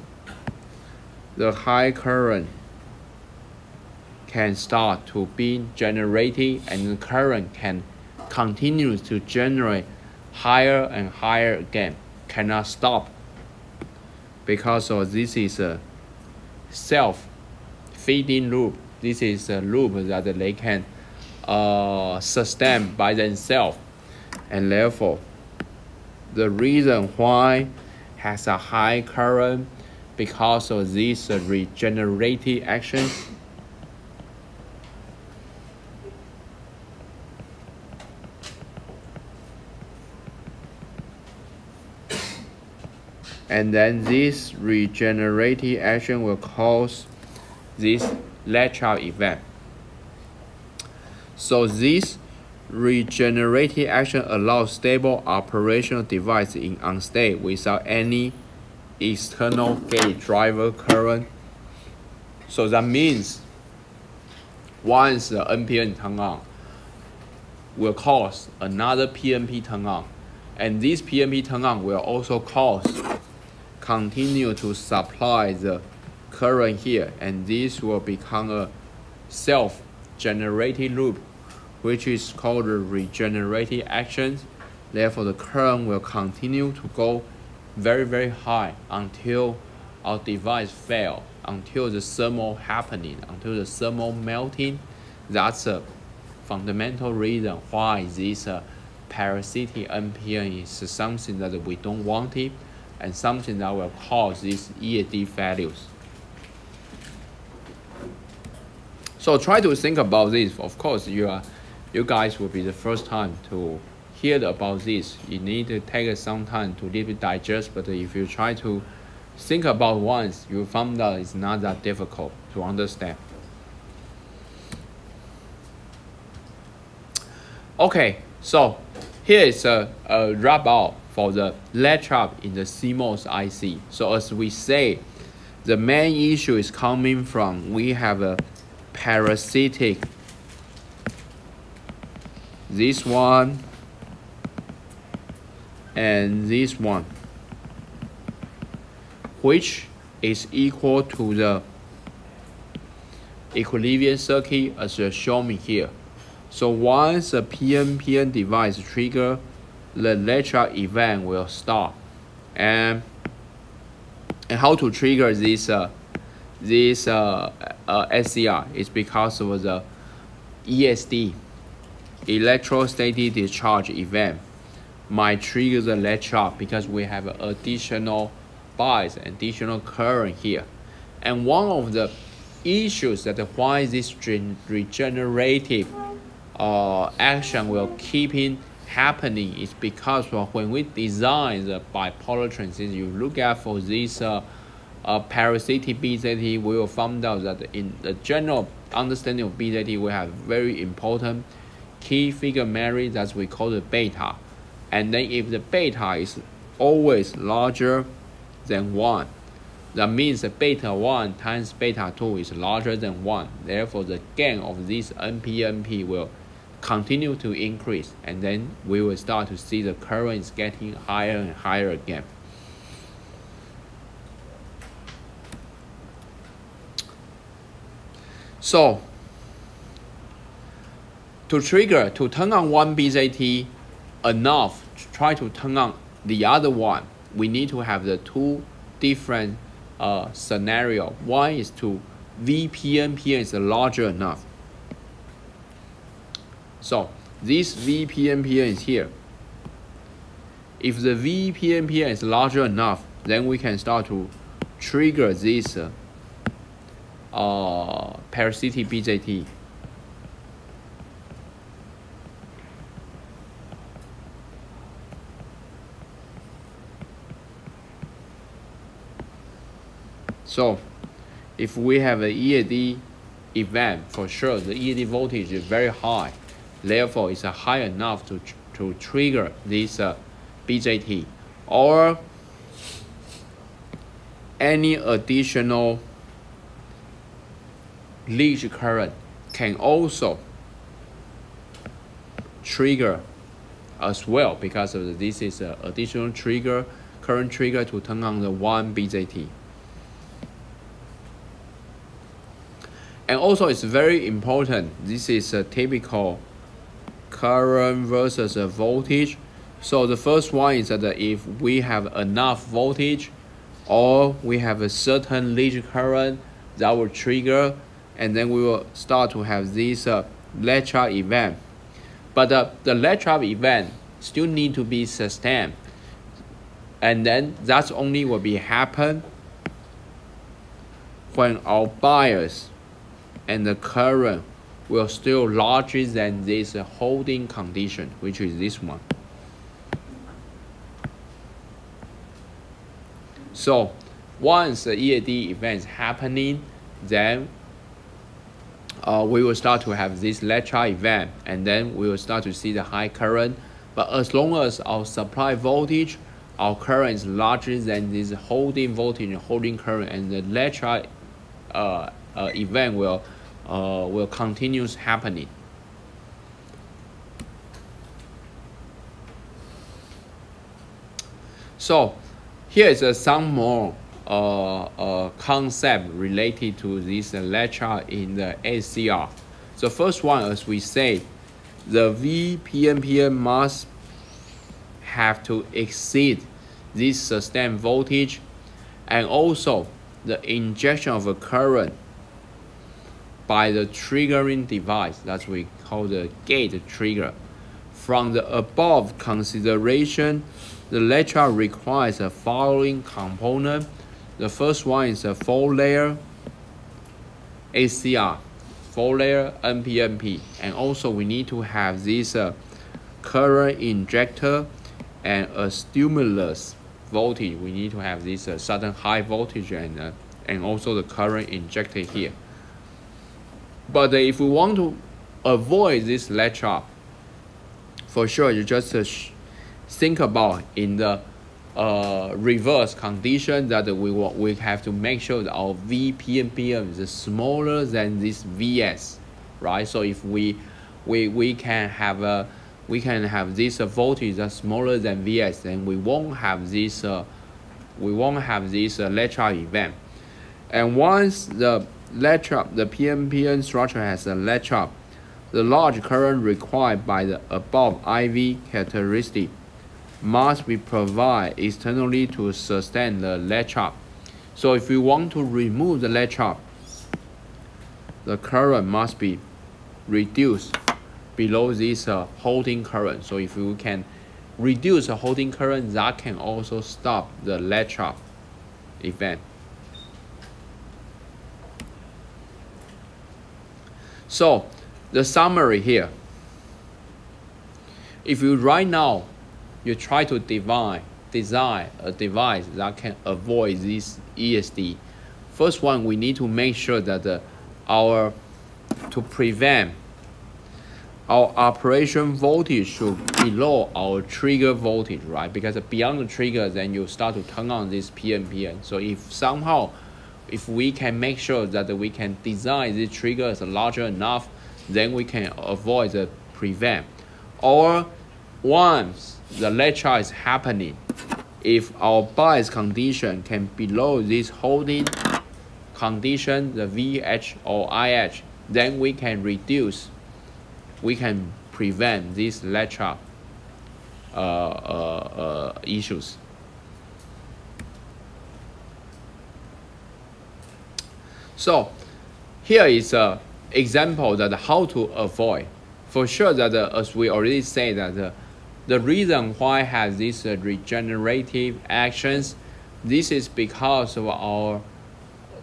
the high current can start to be generated, and the current can continue to generate higher and higher again, cannot stop, because of this is a self-feeding loop. This is a loop that they can sustain by themselves, and therefore the reason why has a high current, because of these regenerative actions. And then this regenerative action will cause this latch-up event. So this regenerative action allows stable operational device in on state without any external gate driver current. So that means once the NPN turn on, will cause another PNP turn on, and this PNP turn on will also cause continue to supply the current here, and this will become a self-generating loop, which is called the regenerative actions. Therefore, the current will continue to go very, very high until our device fails, until the thermal happening, until the thermal melting. That's a fundamental reason why this parasitic NPN is something that we don't want it, and something that will cause these EAD failures. So try to think about this. Of course, you guys will be the first time to hear about this. You need to take some time to little digest, but if you try to think about once, you find out it's not that difficult to understand. Okay, so here is a wrap up for the latch-up in the CMOS IC. So as we say, the main issue is coming from, we have a parasitic, this one and this one, which is equal to the equilibrium circuit as shown me here. So once the PNP device trigger, the latch-up event will start. And how to trigger this SCR is because of the ESD, electrostatic discharge event, might trigger the latch-up because we have additional bias, additional current here. And one of the issues that why this regenerative action will keep happening is because when we design the bipolar transistor, you look at for this parasitic BJT, we will find out that in the general understanding of BJT, we have very important key figure merit that we call the beta. And then if the beta is always larger than 1, that means the beta 1 times beta 2 is larger than 1. Therefore, the gain of this NPNP will continue to increase, and then we will start to see the current is getting higher and higher again. So to turn on one BJT enough to try to turn on the other one, we need to have the two different scenario. One is to VPNP is larger enough. So this VPNP is here. If the VPNP is larger enough, then we can start to trigger this parasitic BJT. So if we have an EAD event, for sure the EAD voltage is very high, therefore it's high enough to trigger this BJT, or any additional leakage current can also trigger as well, because of this is an additional current trigger to turn on the one BJT. And also it's very important, this is a typical current versus a voltage. So the first one is that if we have enough voltage or we have a certain leakage current, that will trigger, and then we will start to have this lead trap event. But the lead trap event still need to be sustained, and then that's only will be happen when our bias and the current will still larger than this holding condition, which is this one. So once the EAD event is happening, then we will start to have this lead trap event, and then we will start to see the high current. But as long as our supply voltage, our current is larger than this holding voltage and holding current, and the lead trap event will continue happening. So here is some more concept related to this lead trap in the ACR. So first one, as we say, the VPNPN must have to exceed this sustained voltage, and also the injection of a current by the triggering device, that we call the gate trigger. From the above consideration, the lead trap requires the following component. The first one is a 4-layer ACR, 4-layer NPNP, and also we need to have this current injector and a stimulus voltage. We need to have this sudden high voltage and also the current injected here. But if we want to avoid this lead trap, for sure you just think about in the reverse condition that we have to make sure that our VPNPM is smaller than this VS, right? So if we can have this voltage that's smaller than VS, then we won't have this lead trap event. And once the lead trap, the PNPN structure has a lead trap, the large current required by the above IV characteristic must be provided externally to sustain the lead trap. So if we want to remove the lead trap, the current must be reduced below this holding current. So if we can reduce the holding current, that can also stop the lead trap event. So the summary here, if you right now you try to design a device that can avoid this ESD, first one, we need to make sure that to prevent our operation voltage should below our trigger voltage, right? Because beyond the trigger, then you start to turn on this PNPN. So if we can make sure that we can design this trigger as larger enough, then we can avoid the prevent. Or once the lead trap is happening, if our bias condition can below this holding condition, the VH or IH, then we can prevent these lead trap issues. So here is an example that how to avoid. For sure that as we already say that the reason why has these regenerative actions, This is because of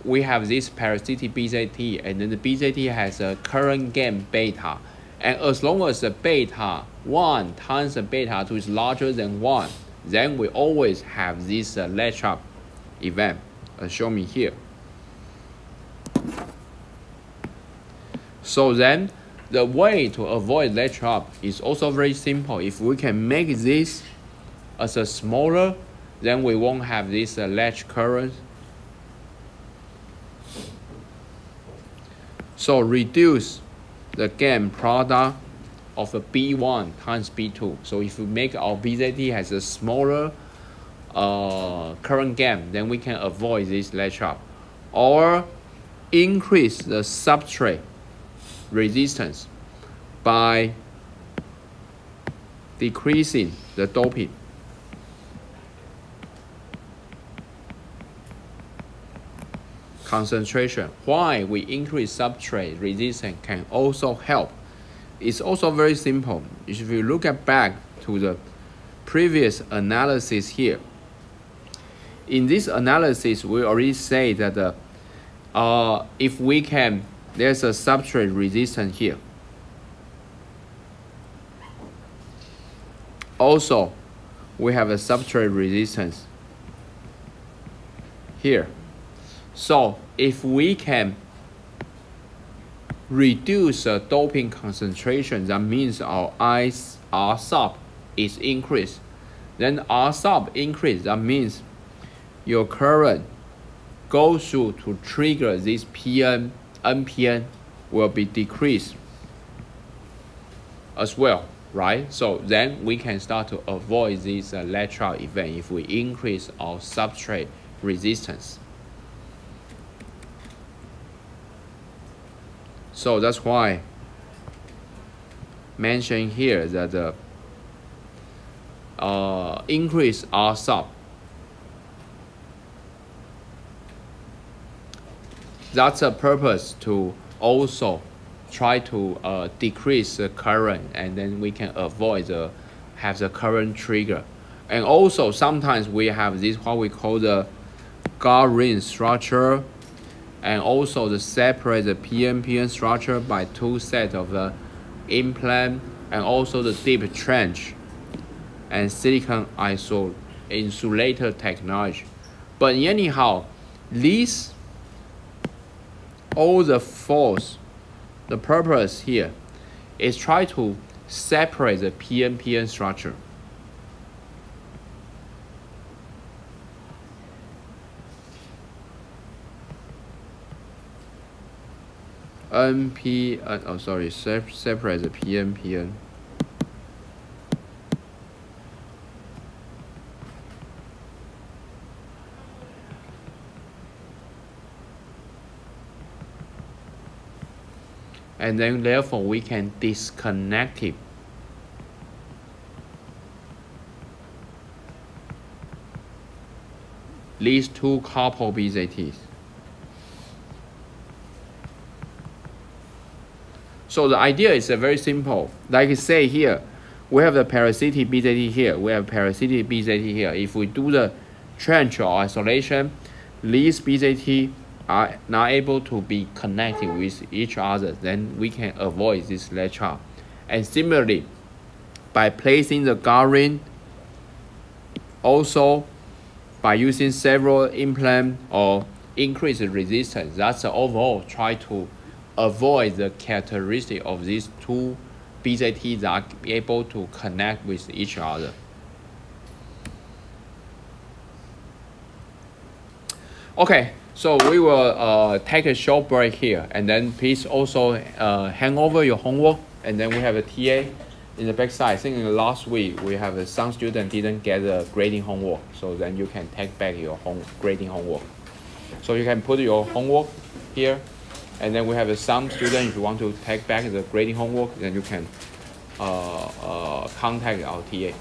we have this parasitic BZT, and then the BZT has a current gain beta. And as long as the beta 1 times the beta 2 is larger than 1, then we always have this latch up event, as shown me here. So then, the way to avoid latch up is also very simple. If we can make this as a smaller, then we won't have this latch current. So reduce the gain product of a B1 times B2. So if we make our BZT has a smaller current gain, then we can avoid this latch up. Or increase the substrate resistance by decreasing the doping. Concentration. Why we increase substrate resistance can also help. It's also very simple. If you look back to the previous analysis here, in this analysis we already say that if we can, there's a substrate resistance here. Also, we have a substrate resistance here. So if we can reduce the doping concentration, that means our R sub is increased. Then R sub increase, that means your current goes through to trigger this PN, NPN will be decreased as well, right? So then we can start to avoid this latch out event if we increase our substrate resistance. So that's why mentioned here that the increase R sub. That's a purpose to also try to decrease the current, and then we can avoid have the current trigger. And also sometimes we have this what we call the guard ring structure, and also the separate the PN structure by two sets of the implant, and also the deep trench and silicon insulator technology. But anyhow, these all the force, the purpose here is try to separate the PN structure. Separate the PN. And then therefore we can disconnect it. These two couple BZTs. So the idea is very simple. Like I say here, we have the parasitic BZT here. We have parasitic BZT here. If we do the trench or isolation, these BZT are not able to be connected with each other, then we can avoid this latch up. And similarly, by placing the guard ring, also by using several implant or increase the resistance, that's overall try to avoid the characteristic of these two BZTs that are able to connect with each other. Okay, so we will take a short break here, and then please also hand over your homework, and then we have a TA in the back side. I think last week we have some student didn't get the grading homework, so then you can take back your grading homework. So you can put your homework here, and then we have some student, if you want to take back the grading homework, then you can contact our TA.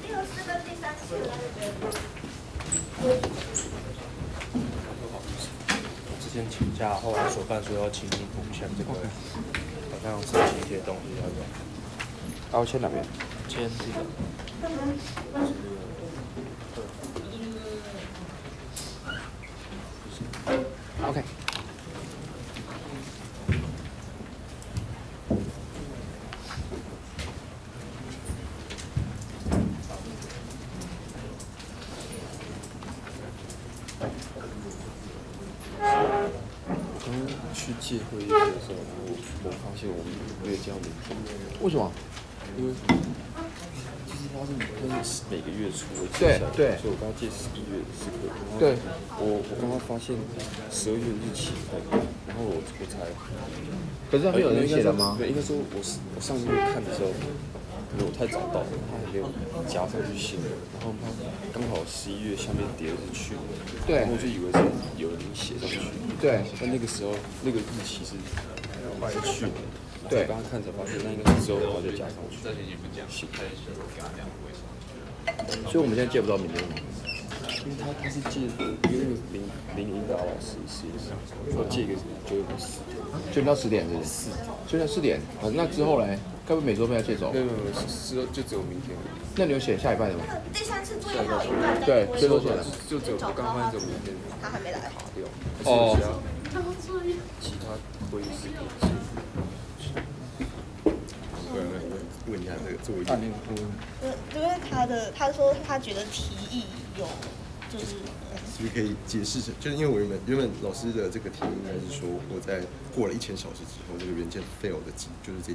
第四个、第三次来的。前请假，后来所办说要请你补签这个，好像申请一些东西要啊，我签哪边？签这个。OK。去借会议的时候，我发现我们没有见到明天。为什么？因为就是他是每个月初会对对，所以我跟他借11月的时刻。对。我刚刚发现12月日期在改，然后我才。可是他没有人写了吗？应该说我上个月看的时候，可能我太早到了，他还没有加上去新的，然后他刚好11月下面叠的是去年，对，我就以为是有人写上去，对，但那个时候那个日期是去年，对，刚刚看才发现那应该是之后然后再加上去，所以我们现在借不到明天吗？因为他是借，因为那个林达老师是我借一个9点4点，就到10点是不是？就到4点，好，那之后嘞，该不会每周被他借走？没有，就只有明天。那你有写下一半的吗？第3次作业还有一半，对，最多写了，就只有我刚发现只有明天。他还没来。卡掉。哦。其他会议室可以借。问一下这个作业。因为他说他觉得提议有就是是不是可以解释成，就是因为我原本老师的这个题目应该是说，我在过了1000小时之后，这个元件 fail 的几，就是这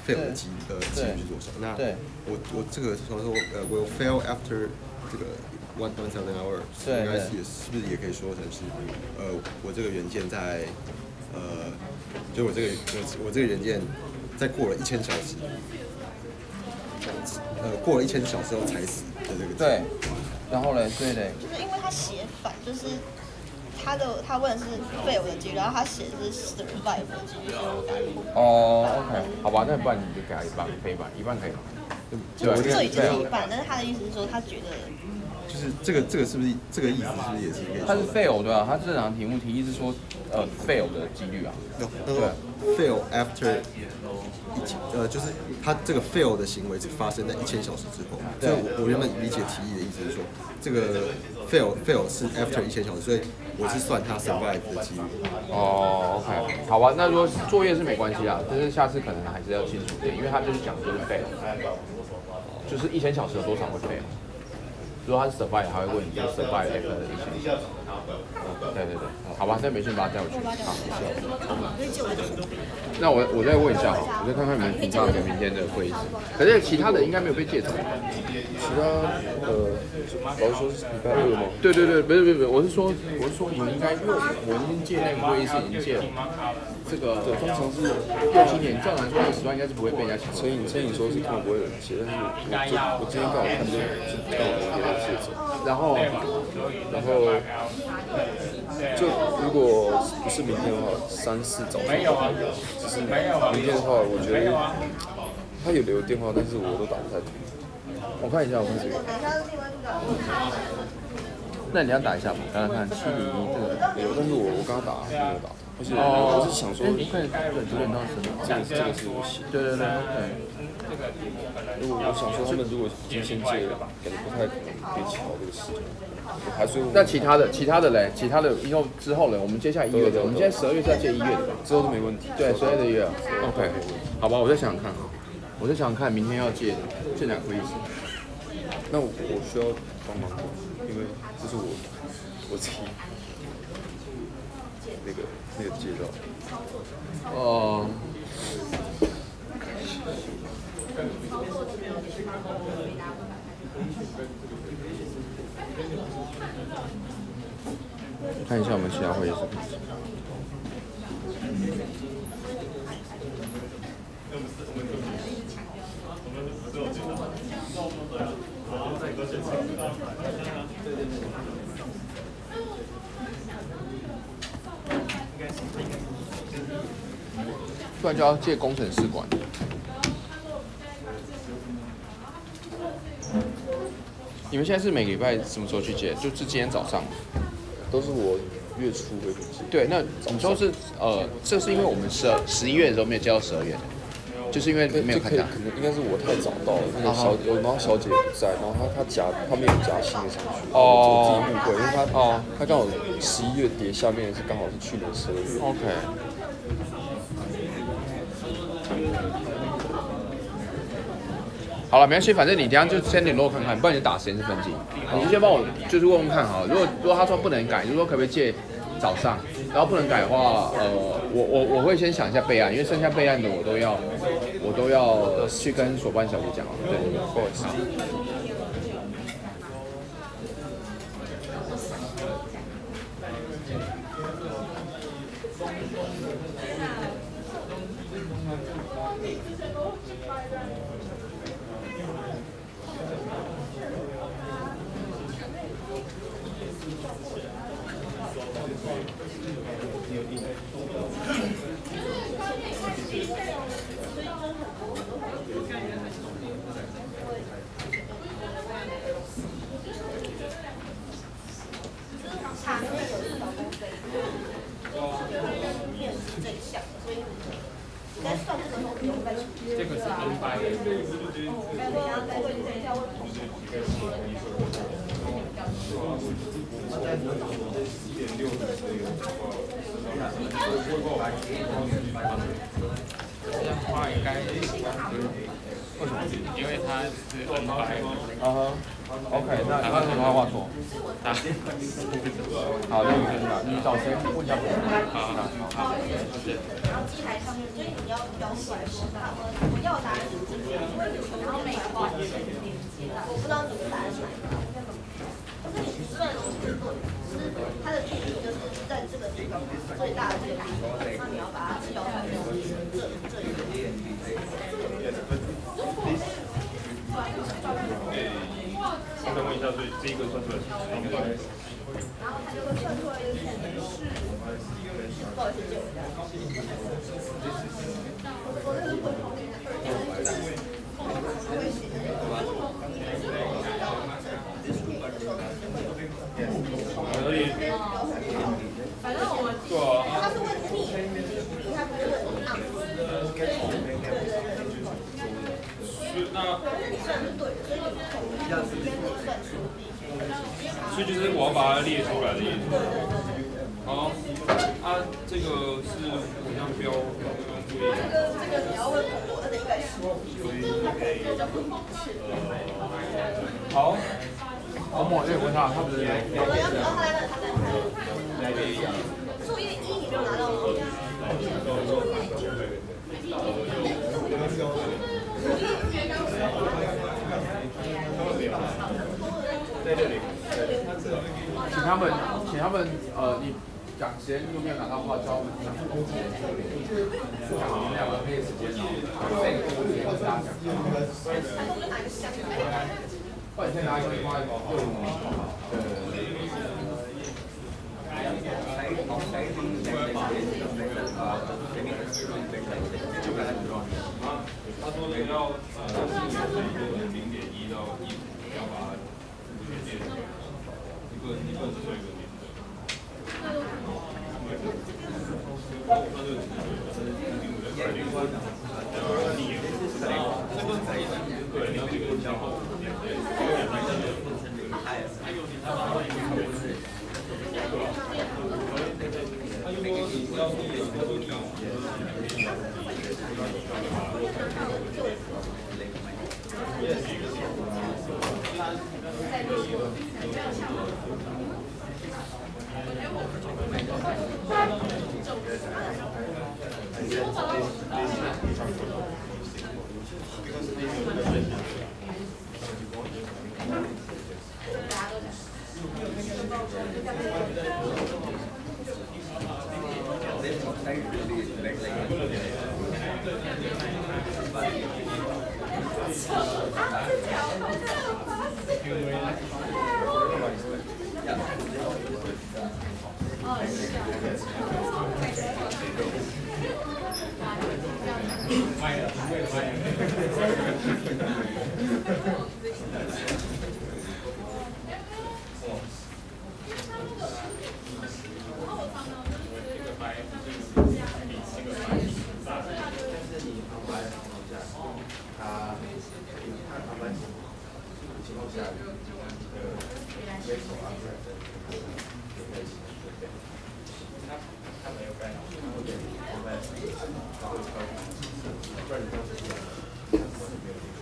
fail 的几率是多少？那我这个说will fail after 这个1,000 hours， 应该是不是也可以说成是我这个元件在就我这个元件在过了1000小时，过了1000小时后才死的这个。对。然后嘞，对嘞，就是因为他写反，就是他问的是 fail 的几率，然后他写的是 survive 的几率，所以我改过。哦 ，OK， 好吧，那不然你就给他一半，可以吧？一半可以吗？对，这已经是一半，但是他的意思是说，他觉得就是这个是不是这个意思是不是也是可以？他是 fail 对吧？他这两个题目提议是说fail 的几率啊。对 ，fail after。就是他这个 fail 的行为是发生在1000小时之后，所以我原本理解提议的意思是说，这个 fail 是 after 1000小时，所以我是算他 survive 的几率。哦 ，OK， 好吧，那如果作业是没关系啊，但是下次可能还是要清楚点，因为他就是讲就是 fail， 就是1000小时有多少会 fail。如果他是 survive， 还会问你就 survive after 1000小时。对，好吧，那没事，把他带回去。好，那我再问一下，我再看看你们评价给明天的会议室。可是其他的应该没有被借走。其他老师说是礼拜2吗？对，不是，我是说你们应该，因为我已经借那个会议室已经借了。这个通常是6、7年，正常来说那个时段应该是不会被人家抢走。所以你说是根本不会有人借，但是我今天刚好看到是刚好有人借走，然后就如果不是明天的话，3、4早上都可以有，只是明天的话，我觉得他有留电话，但是我都打不太通。我看一下，那你要打一下吧，刚刚看701这个有，但是我刚刚打没有打，而且我是想说，看9点到10点，这个是我写，对，如果我想说他们如果先借，感觉不太可能可以瞧这个事情，还是那其他的嘞，其他的以后之后嘞，我们接下来1月的，我们现在12月是要借1月的吧？之后都没问题。对，12月的1月 ，OK， 好吧，我再想想看，明天要借哪个会议室？那我需要帮忙吗？因为这是我自己那个介绍。看一下我们其他会议室。不然就要借工程师管。你们现在是每个礼拜什么时候去借？就是今天早上。都是我月初会很近。对，那你说是这是因为我们11月的时候没有接到12月的，就是因为没有看到。可能应该是我太早到了，那个然后小姐不在，然后她没有加新的上去，我自己误会，因为她刚好11月叠下面是刚好是去年12月。OK。好了，没关系，反正你等一下就先联络看看，不然你打时间是分机，你就先帮我就是问问看好了。如果他说不能改，就是说可不可以借早上，然后不能改的话，我会先想一下备案，因为剩下备案的我都要去跟所办小姐讲。对，不好意思。这个是安排。这样画应该为什么？因为它是安排。OK， 那你为什么画错？好，那你找谁问一下？好，谢谢。机台上面，所以你要标出来说，我要答案是今天，然后每个话题连接到，我不知道你的答案是哪一个，就是你虽然东西是对，就是它的距离就是在这个地方最大的这个地方，那你要把它标出来，这一个。我想问一下，所以这一个算出来是然后它就会算出来一个是，不好意思，借我一下。我那个会考虑所以，反正我们对啊，他是问你，他不是问昂。那你算是对的，所以你统一跟你算出地区。所以就是我要把它列出来的意思。好，这个是怎样标？这个你要问我，那应该是。好，我问他，他不是。他来了。作业1你没有拿到吗？请他们你讲时间如果没有拿到的话，叫我们讲2个可以时间哦。这个我直接跟大家讲。不然你先拿一个放在他说要0.1到1，要把它确定一个是做一个点的。对，你要这个相后。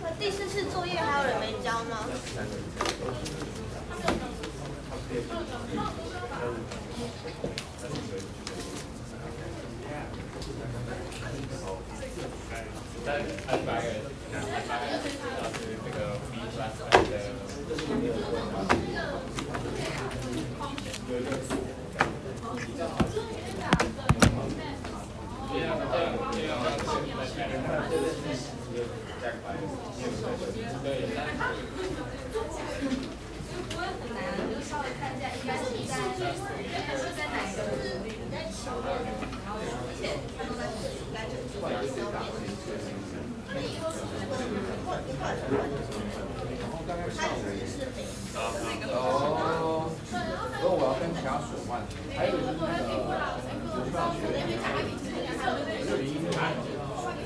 那第4次作业还有人没交吗？如果我要跟其他所换，还有就是那个我不想学的，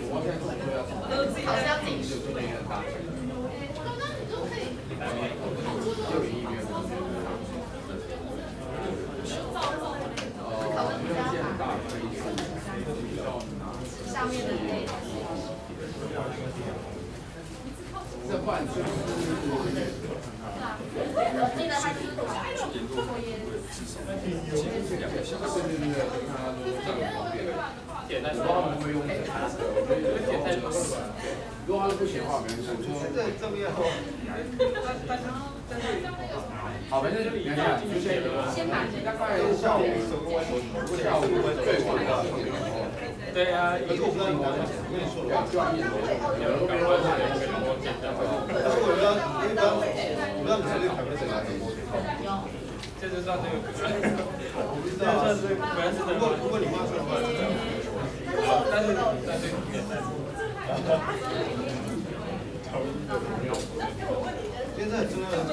我现在做都要好像自己是做那个大学，就有音乐。因为现在很大，所以上面的这换就是我记得还是作业2个小时，对，他说这样很方便。简单说，他们会用这个，我觉得有点太多了。如果他是不行的话，没关系。对，正面后。好，反正你看，就先大概下午最晚的。对啊，一个不能我跟你说，就要一点多，有人跟我讲，但是我不知道你是不是台北省来的？这就算这个，我不知道，如果你妈说的话，但是在这个里面，现在很重要的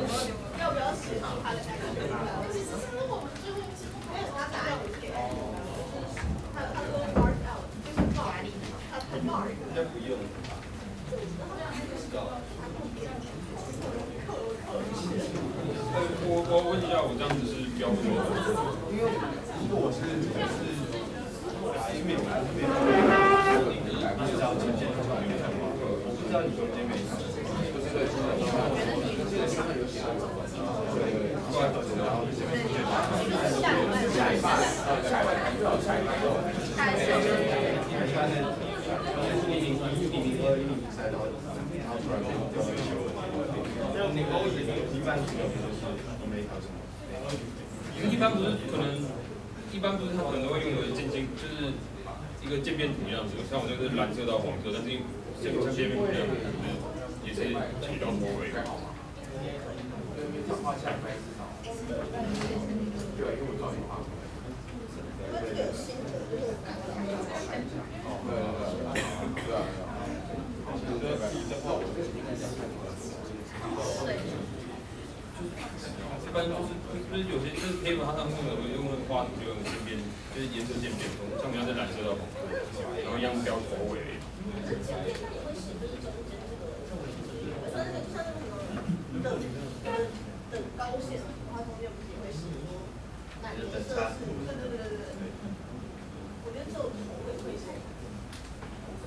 是要不要写上他的那个？其实是我们最后没有他答案给，他说 mark out 就是压力，他 mark 应该不用。我问一下，我这样子是标准吗？因为我是没有，不知道中间我不知道你中间没看，一般不是他可能会用的渐渐就是一个渐变图样子，像我这个是蓝色到黄色，但是这个渐变图样子也是起到头尾。一般就是有些就是可以把它当那个用那个画图就用渐变，就是颜色渐变，像我们要在蓝色到黄色，然后一样标头尾。等高线，它中间不是也会是哪个色是？对。我觉得只有头尾会是，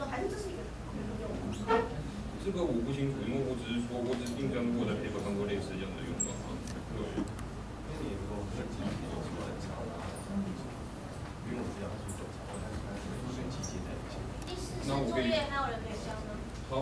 还是这是一个这个我不清楚，因为我只是印象过的 paper 看过类似这样的用法。对。第4次作业还有人没交吗？好。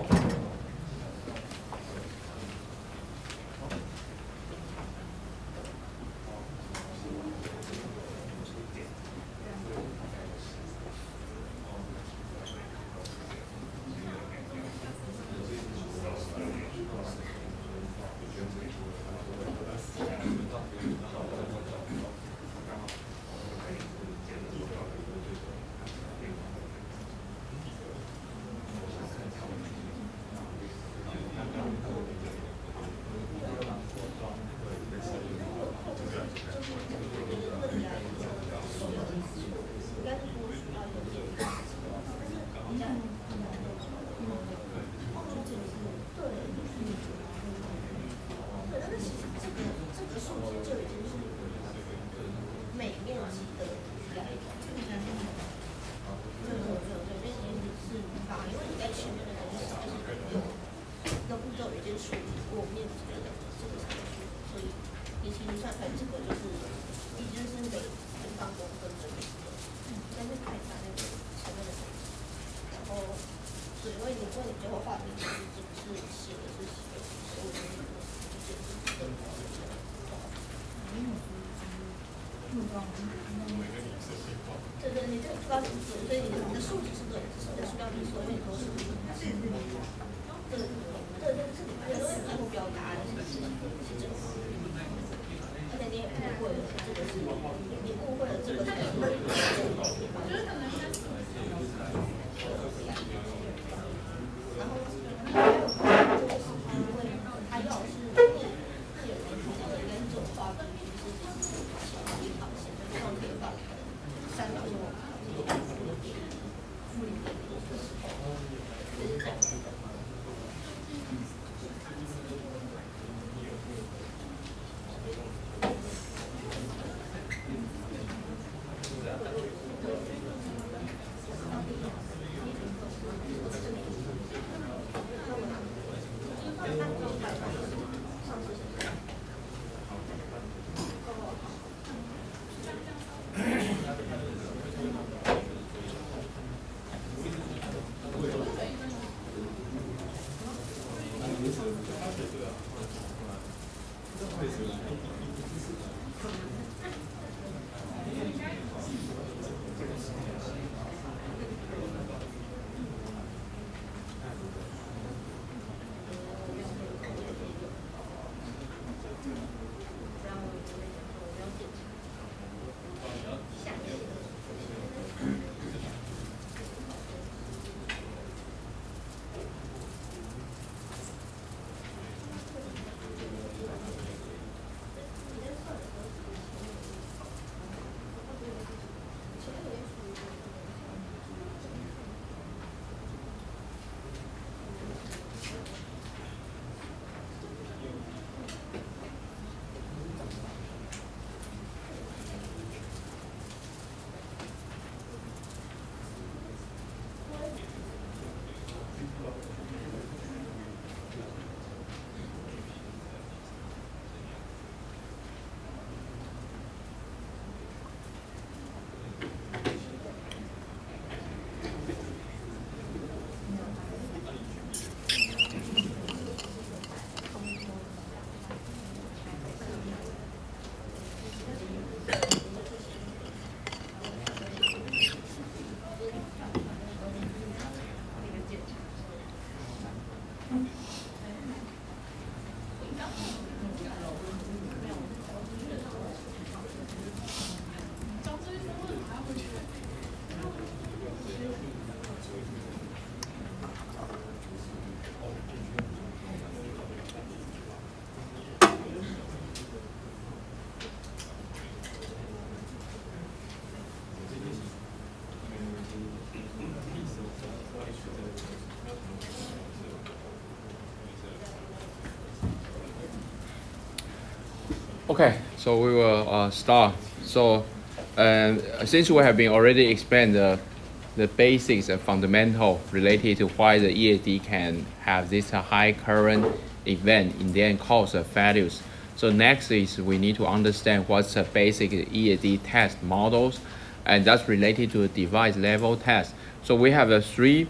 其实算出来这个就是已经是每平方公分的那个，但是看一下那个前面的东西，然后对，因为你最后画笔这个是写的是15公分，就是对，你这个不知道怎么做，所以你的数值是对，只是你的数量比错，因为你都是这是你最后表达的是这个，而且你也误会了，这个是你误会了这个是然后因为他要是原种画笔，就是一条线，就上可以画3条线往旁边，就是这样子的。Okay, so we will start. So, since we have been already explained the basics and fundamental related to why the EAD can have this high current event and then cause values. So next is we need to understand what's the basic EAD test models, and that's related to the device level test. So we have a 3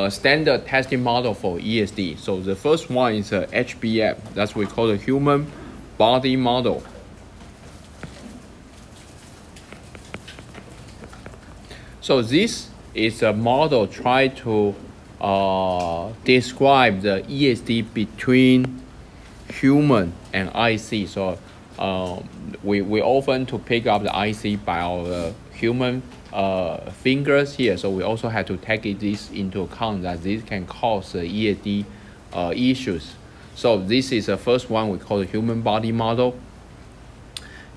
standard testing model for ESD. So the first one is a HBM, that's we call the human body model. So this is a model try to describe the ESD between human and IC. So we often to pick up the IC by our human fingers here. So we also have to take this into account that this can cause ESD issues. So this is the first one we call the human body model.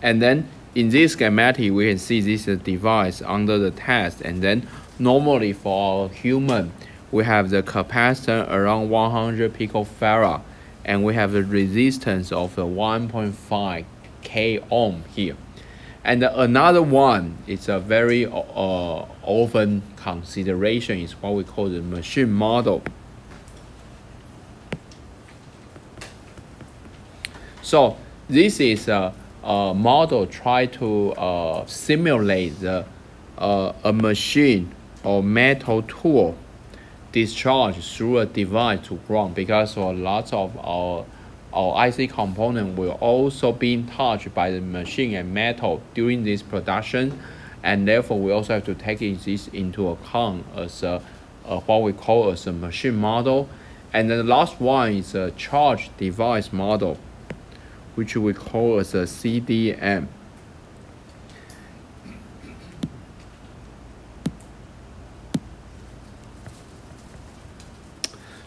And then in this schematic, we can see this device under the test. And then normally for our human, we have the capacitor around 100 picofarad, and we have the resistance of 1.5 k ohm here. And another one is a very often consideration is what we call the machine model. So this is a model try to simulate a machine or metal tool discharge through a device to ground, because lots of our IC component will also be touched by the machine and metal during this production, and therefore we also have to take this into account as what we call as a machine model. And then the last one is a charge device model, which we call as a CDM.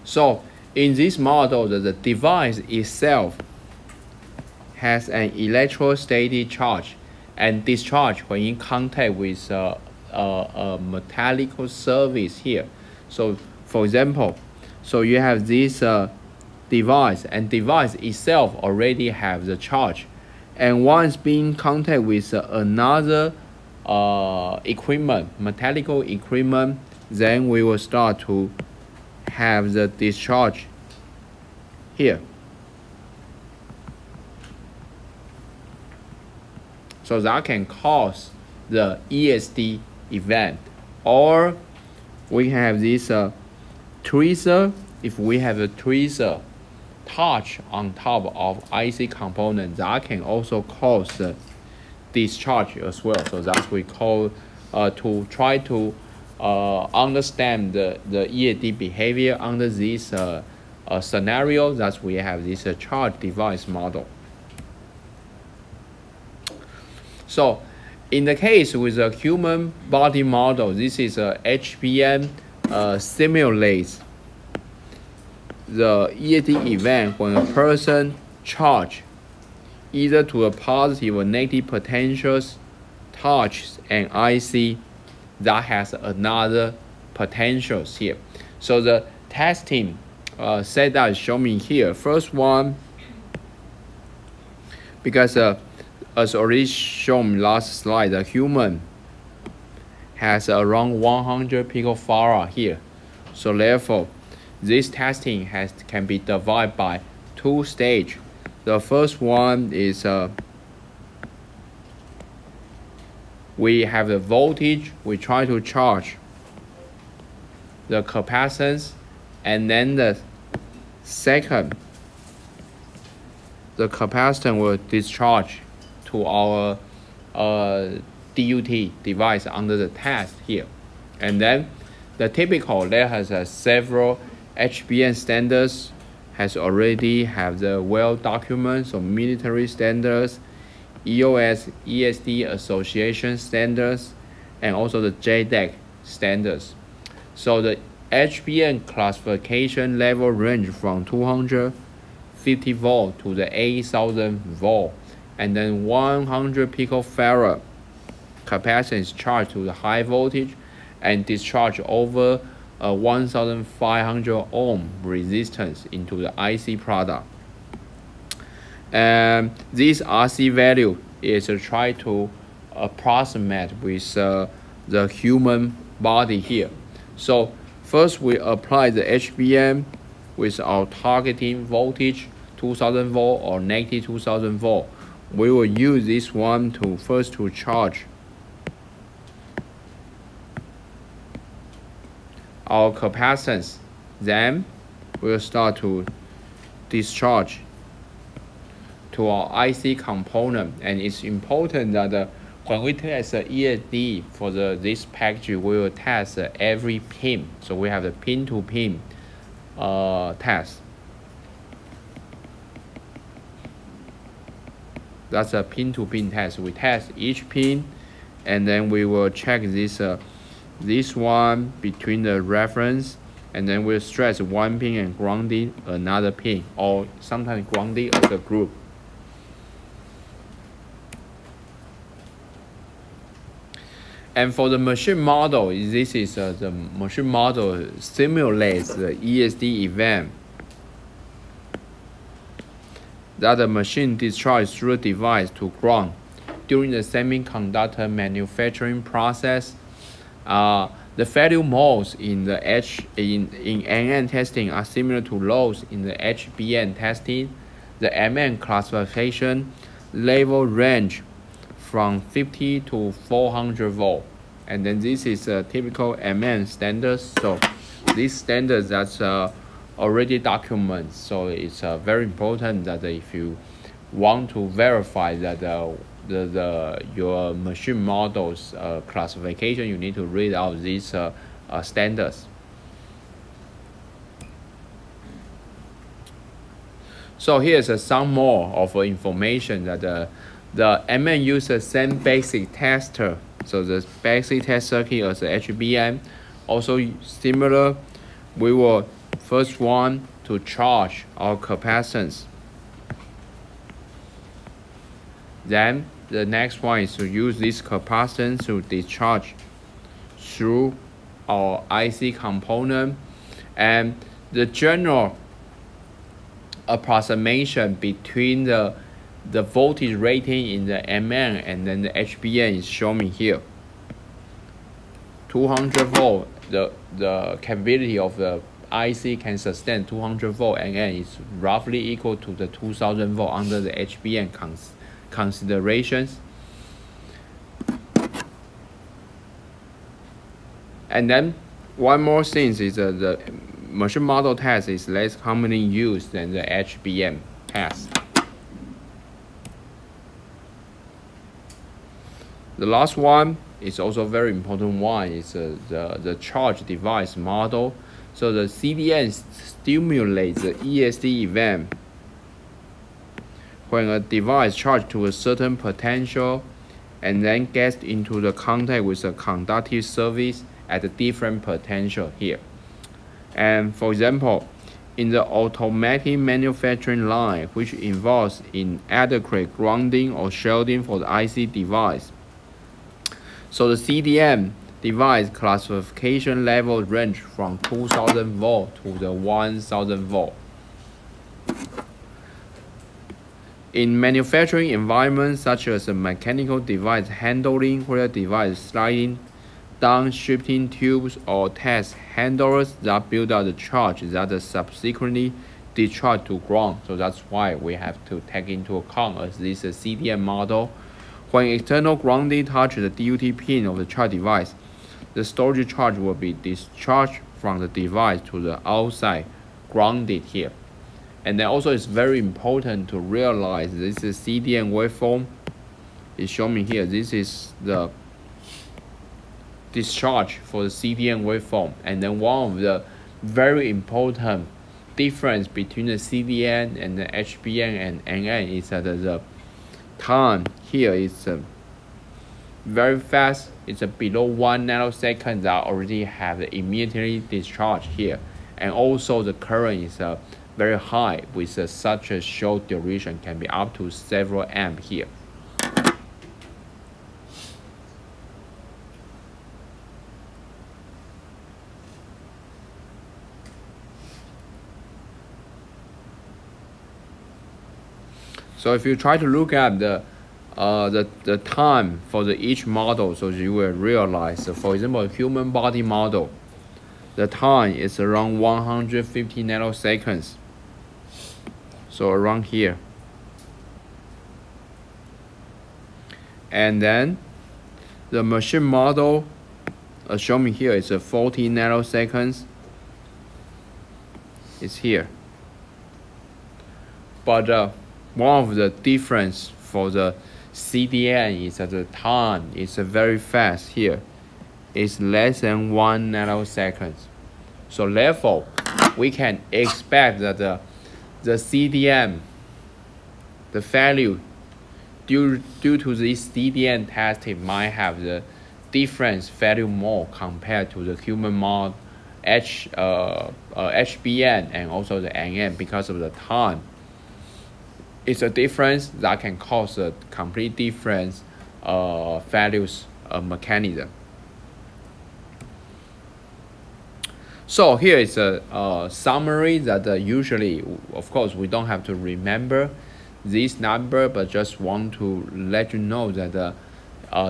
So in this model, the device itself has an electrostatic charge and discharge when in contact with a metallic surface here. So for example, so you have this device, and device itself already have the charge, and once being in contact with another equipment, metallic equipment, then we will start to have the discharge here. So that can cause the ESD event. Or we have this tweezer. If we have a tweezer touch on top of IC component, that can also cause the discharge as well. So that's we call to try to understand the ESD behavior under this scenario. That we have this charge device model. So in the case with a human body model, this is a HBM simulates the ESD event when a person charge either to a positive or negative potentials touches an IC that has another potentials here. So the testing setup is shown here. First one, because as already shown last slide, the human has around 100 picofarad here. So therefore, this testing can be divided by two stages. The first one is we have the voltage. We try to charge the capacitance, and then the second, the capacitance will discharge to our DUT device under the test here. And then the typical, there has several HBM standards has already have the well documents of military standards, EOS, ESD Association standards, and also the JEDEC standards. So the HBM classification level range from 250 volt to the 8000 volt, and then 100 picofarad capacitance charged to the high voltage and discharge over a 1500 ohm resistance into the IC product. And this RC value is try to approximate with the human body here. So first we apply the HBM with our targeting voltage 2000 volt or negative 2000 volt. We will use this one to first to charge our capacitance, then we'll start to discharge to our IC component. And it's important that when we test the ESD for this package, we will test every pin. So we have the pin-to-pin test. That's a pin-to-pin test. We test each pin, and then we will check this one between the reference, and then we'll stress one pin and grounding another pin, or sometimes grounding as a group. And for the machine model, this is the machine model simulates the ESD event that the machine discharges through a device to ground during the semiconductor manufacturing process. The failure modes in the NAND testing are similar to those in the HBM testing. the MN classification level range from 50 to 400 volt, and then this is a typical MN standard. So these standards that's already documented. So it's very important that if you want to verify that your machine model's classification, you need to read out these standards. So here's some more of information that the MN uses the same basic tester. So the basic test circuit as the HBM. Also similar, we will first one to charge our capacitance. Then the next one is to use this capacitance to discharge through our IC component, and the general approximation between the voltage rating in the MN and then the HBM is shown here. 200 volt, the capability of the IC can sustain 200 volt NN is roughly equal to the 2000 volt under the HBM considerations. And then one more thing is the machine model test is less commonly used than the HBM test. The last one is also very important one. Is the charge device model. So the CDN stimulates the ESD event when a device charged to a certain potential and then gets into the contact with a conductive surface at a different potential here. And for example, in the automatic manufacturing line, which involves inadequate grounding or shielding for the IC device, so the CDM device classification level range from 2000 volt to the 1000 volt. In manufacturing environments such as a mechanical device handling, where device sliding down shifting tubes or test handlers that build up the charge that are subsequently discharged to ground. So that's why we have to take into account as this CDM model. When external grounding touches the DUT pin of the charge device, the storage charge will be discharged from the device to the outside, grounded here. And then also it's very important to realize this is CDM waveform. It's shown here. This is the discharge for the CDM waveform. And then one of the very important difference between the CDN and the HBM and NN is that the time here is very fast. It's below 1 nanosecond that already have the immediately discharge here, and also the current is very high with such a short duration, can be up to several amp here. So if you try to look at the time for each model, so you will realize, for example, a human body model, the time is around 150 nanoseconds. So around here. And then the machine model, as shown here, is 40 nanoseconds. It's here. But one of the difference for the CDN is that the time is very fast here. It's less than 1 nanosecond. So therefore, we can expect that the CDN, the value due to this CDN testing might have the difference value more compared to the human mod HBN and also the NN because of the time. It's a difference that can cause a complete different values mechanism. So here is a summary that usually, of course, we don't have to remember this number, but just want to let you know that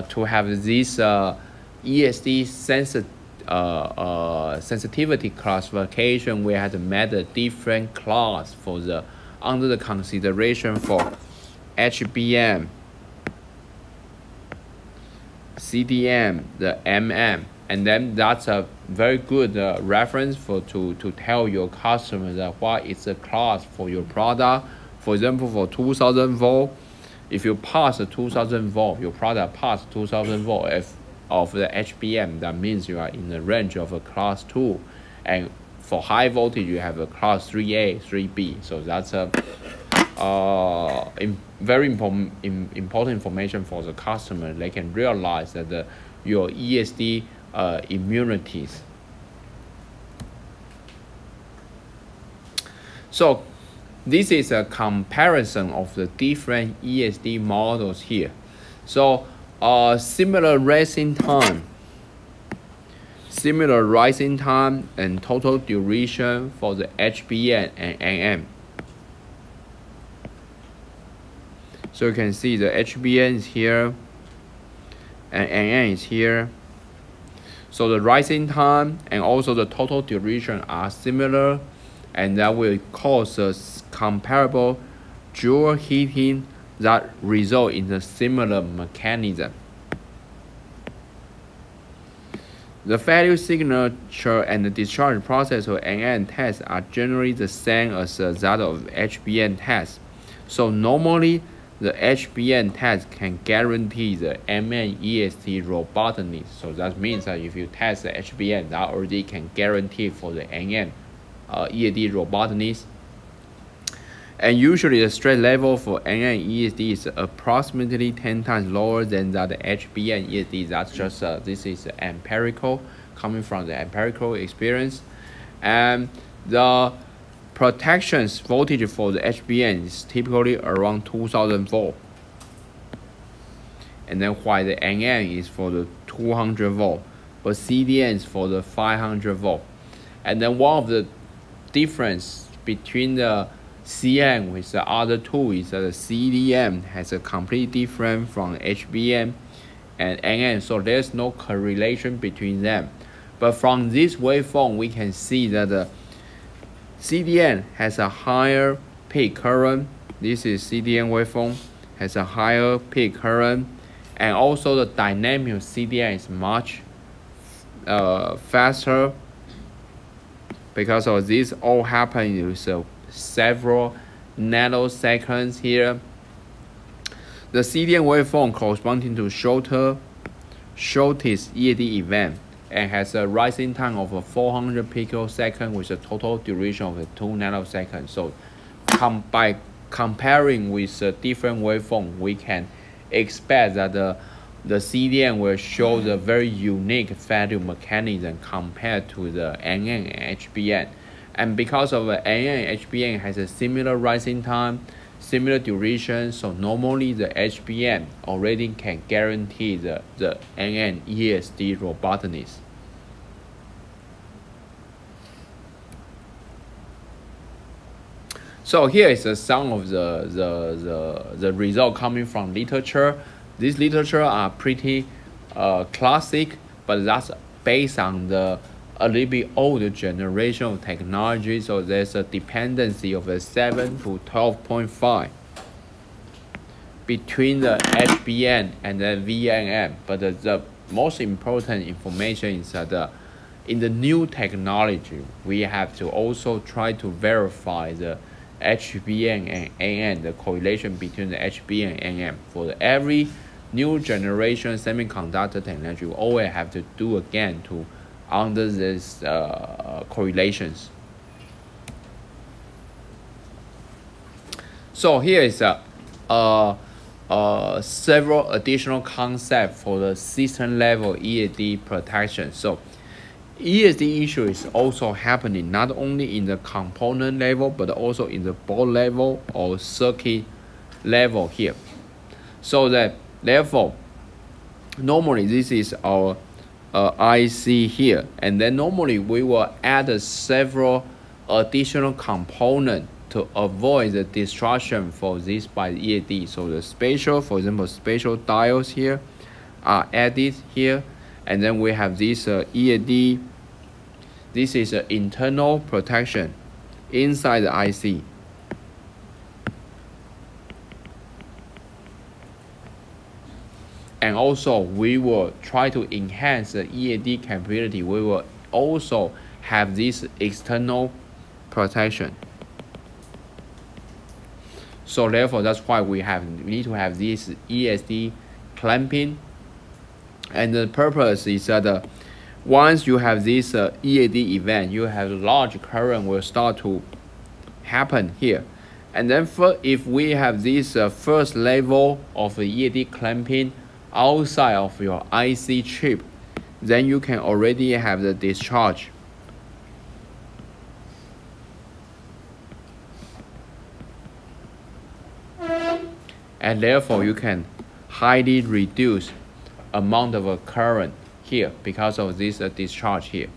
to have this ESD sensitivity classification, we had to make a different class for the under the consideration for HBM, CDM, the MM, and then that's a very good reference to tell your customer that what is the class for your product. For example, for 2000 volt, if you pass the 2000 volt, your product pass 2000 volt of the HBM, that means you are in the range of a class 2, and for high voltage you have a class 3A, 3B. So that's a very important information for the customer. They can realize that your ESD immunities. So this is a comparison of the different ESD models here. So similar rising time and total duration for the HBM and NM. So you can see the HBM is here and NM is here. So the rising time and also the total duration are similar, and that will cause a comparable Joule heating that result in a similar mechanism. The value signature and the discharge process of NM test are generally the same as that of HBM test. So normally, the HBM test can guarantee the MM ESD robustness. So that means that if you test the HBM, that already can guarantee for the NM ESD robustness. And usually the stress level for NM ESD is approximately 10 times lower than that HBM ESD. That's just this is empirical, coming from the empirical experience. And the protections voltage for the HBM is typically around 2000 volt. And then while the NM is for the 200 volt, but CDM is for the 500 volt. And then one of the difference between the CM with the other two is that the CDM has a completely different from HBM and NM, so there's no correlation between them. But from this waveform, we can see that the CDM has a higher peak current. This is CDM waveform, has a higher peak current, and also the dynamic CDM is much faster. Because of this all happening with several nanoseconds here. The CDM waveform corresponding to shortest ESD event and has a rising time of 400 picoseconds with a total duration of 2 nanoseconds. So by comparing with a different waveform, we can expect that the CDM will show the very unique value mechanism compared to the NM and HBM. And because of the NM and HBM has a similar rising time, similar duration, so normally the HBM already can guarantee the NM ESD robustness. So here is some of the result coming from literature. These literature are pretty classic, but that's based on a little bit older generation of technology. So there's a dependency of a 7 to 12.5 between the HBM and the VNM. But the most important information is that in the new technology, we have to also try to verify the HBM and NM, the correlation between the HBM and NM. For every new generation semiconductor technology, we always have to do again to under these correlations. So here is several additional concepts for the system level ESD protection. So ESD issue is also happening not only in the component level, but also in the board level or circuit level here. So that therefore, normally this is our IC here, and then normally we will add several additional components to avoid the destruction for this by ESD. So the spatial, for example, spatial diodes here are added here, and then we have this ESD. This is internal protection inside the IC. And also we will try to enhance the EAD capability. We will also have this external protection. So therefore, that's why we need to have this ESD clamping. And the purpose is that once you have this EAD event, you have large current will start to happen here. And then if we have this first level of EAD clamping outside of your IC chip, then you can already have the discharge. And therefore you can highly reduce amount of current here because of this discharge here.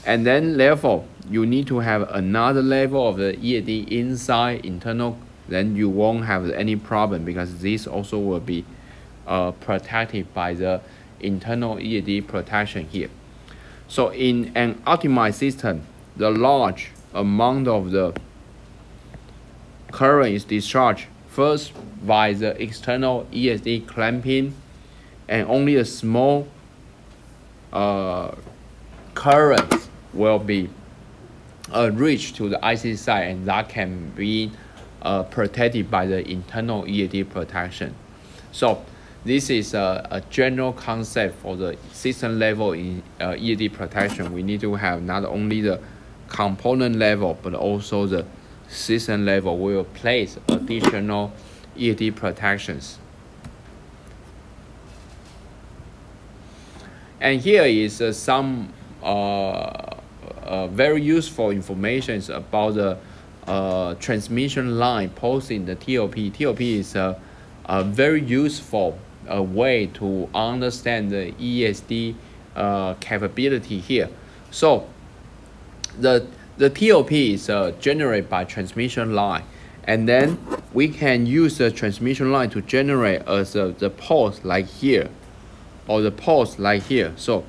And then therefore you need to have another level of the EAD inside internal, then you won't have any problem because this also will be protected by the internal EAD protection here. So in an optimized system, the large amount of the current is discharged first by the external ESD clamping, and only a small current will be reached to the IC side, and that can be protected by the internal EAD protection. So this is a general concept for the system level in EAD protection. We need to have not only the component level but also the system level. We will place additional EAD protections. And here is some very useful information about the transmission line posting the TOP. TOP is a very useful way to understand the ESD capability here. So the TOP is generated by transmission line, and then we can use the transmission line to generate as the pulse like here, or the pulse like here. So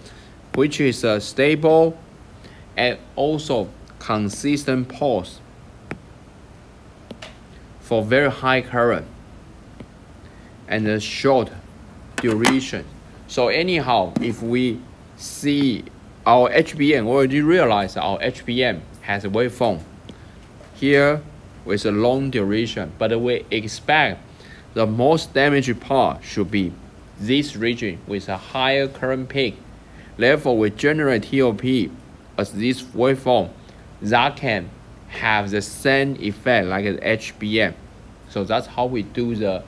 which is a stable and also consistent pulse for very high current and a short duration. So anyhow, if we see our HBM, already realize our HBM has a waveform here with a long duration, but we expect the most damaged part should be this region with a higher current peak. Therefore, we generate TOP as this waveform that can have the same effect like an HBM. So that's how we do the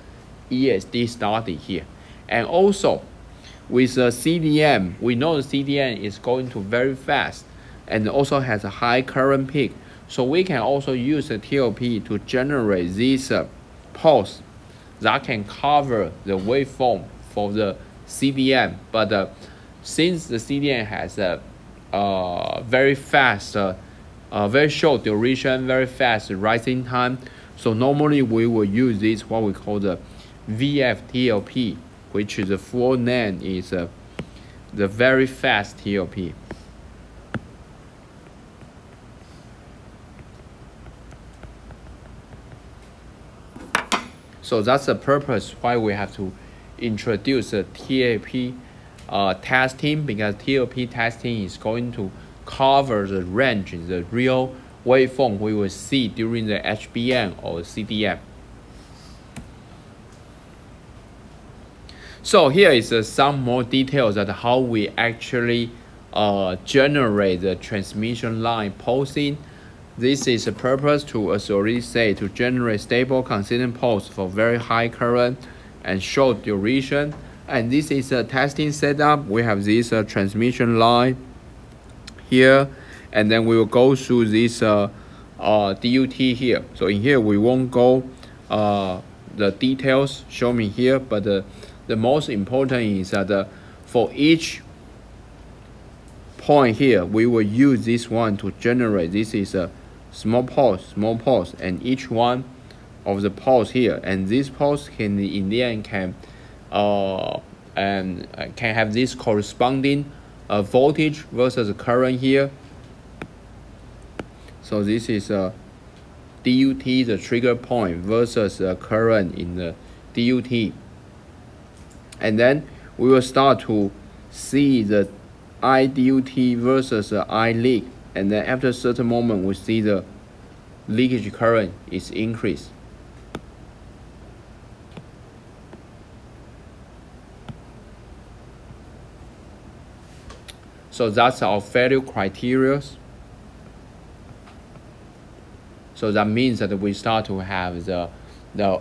ESD study here. And also with the CDM, we know the CDM is going to very fast and also has a high current peak. So we can also use the TOP to generate this pulse that can cover the waveform for the CDM. But since the CDM has a very fast, very short duration, very fast rising time, so normally we will use this what we call the VFTOP, which is the full name is the very fast TOP. So that's the purpose why we have to introduce the TOP testing, because TOP testing is going to cover the range, the real waveform we will see during the HBM or CDM. So here is some more details on how we actually generate the transmission line pulsing. This is a purpose to, as already said, to generate stable, consistent pulse for very high current and short duration. And this is a testing setup. We have this transmission line here, and then we will go through this DUT here. So in here we won't go the details show me here, but the most important is that for each point here, we will use this one to generate. This is a small pulse, and each one of the pulse here, and this pulse can in the end can have this corresponding voltage versus current here. So this is a DUT, the trigger point, versus current in the DUT. And then we will start to see the I DUT versus the I leak. And then after a certain moment, we see the leakage current is increased. So that's our failure criteria. So that means that we start to have the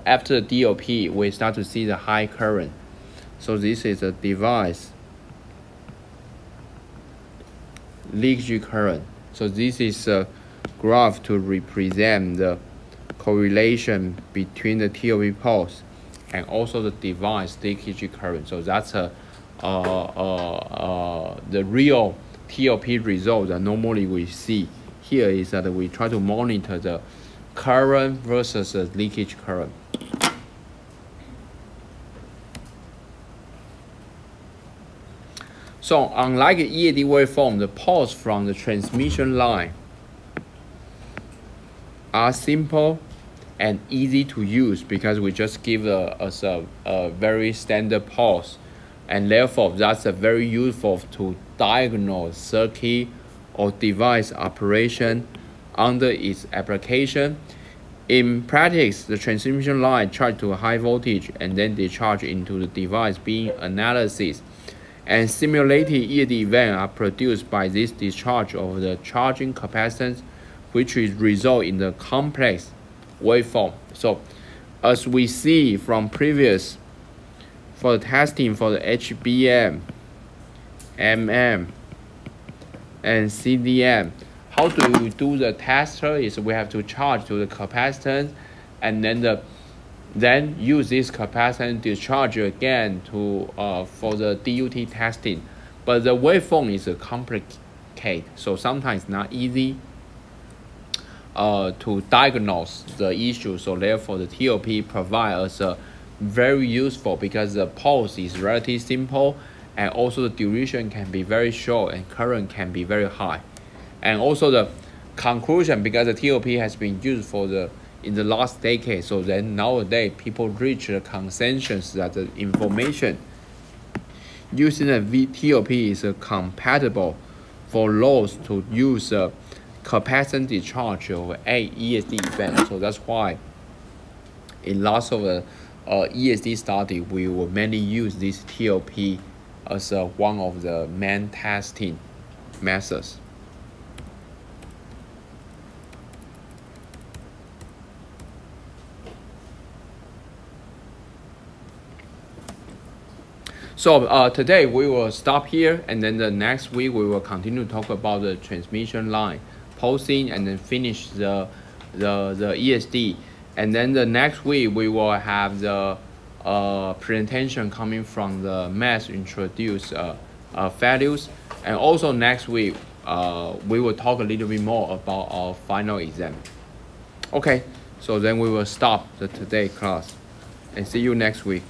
after the DOP, we start to see the high current. So this is a device leakage current. So this is a graph to represent the correlation between the TOP pulse and also the device leakage current. So that's the real TOP result that normally we see. Here is that we try to monitor the current versus the leakage current. So unlike EAD waveform, the pulse from the transmission line are simple and easy to use because we just give us a very standard pulse, and therefore that's very useful to diagnose circuit or device operation under its application. In practice, the transmission line charged to a high voltage and then discharge into the device being analysis, and simulated EAD events are produced by this discharge of the charging capacitance, which is result in the complex waveform. So as we see from previous, for the testing for the HBM, MM, and CDM, how do we do the tester is we have to charge to the capacitance and then use this capacitance discharge again to for the DUT testing. But the waveform is complicated, so sometimes not easy to diagnose the issue. So therefore the TOP provides us very useful because the pulse is relatively simple, and also the duration can be very short and current can be very high. And also the conclusion, because the TOP has been used in the last decade, so then nowadays people reach the consensus that the information using a TOP is compatible for loads to use a capacitance discharge of a ESD event. So that's why in lots of ESD study, we will mainly use this TOP as one of the main testing methods. So today we will stop here, and then the next week we will continue to talk about the transmission line pulsing, and then finish the ESD. And then the next week we will have the presentation coming from the mass introduced values. And also next week we will talk a little bit more about our final exam. Okay, so then we will stop the today class and see you next week.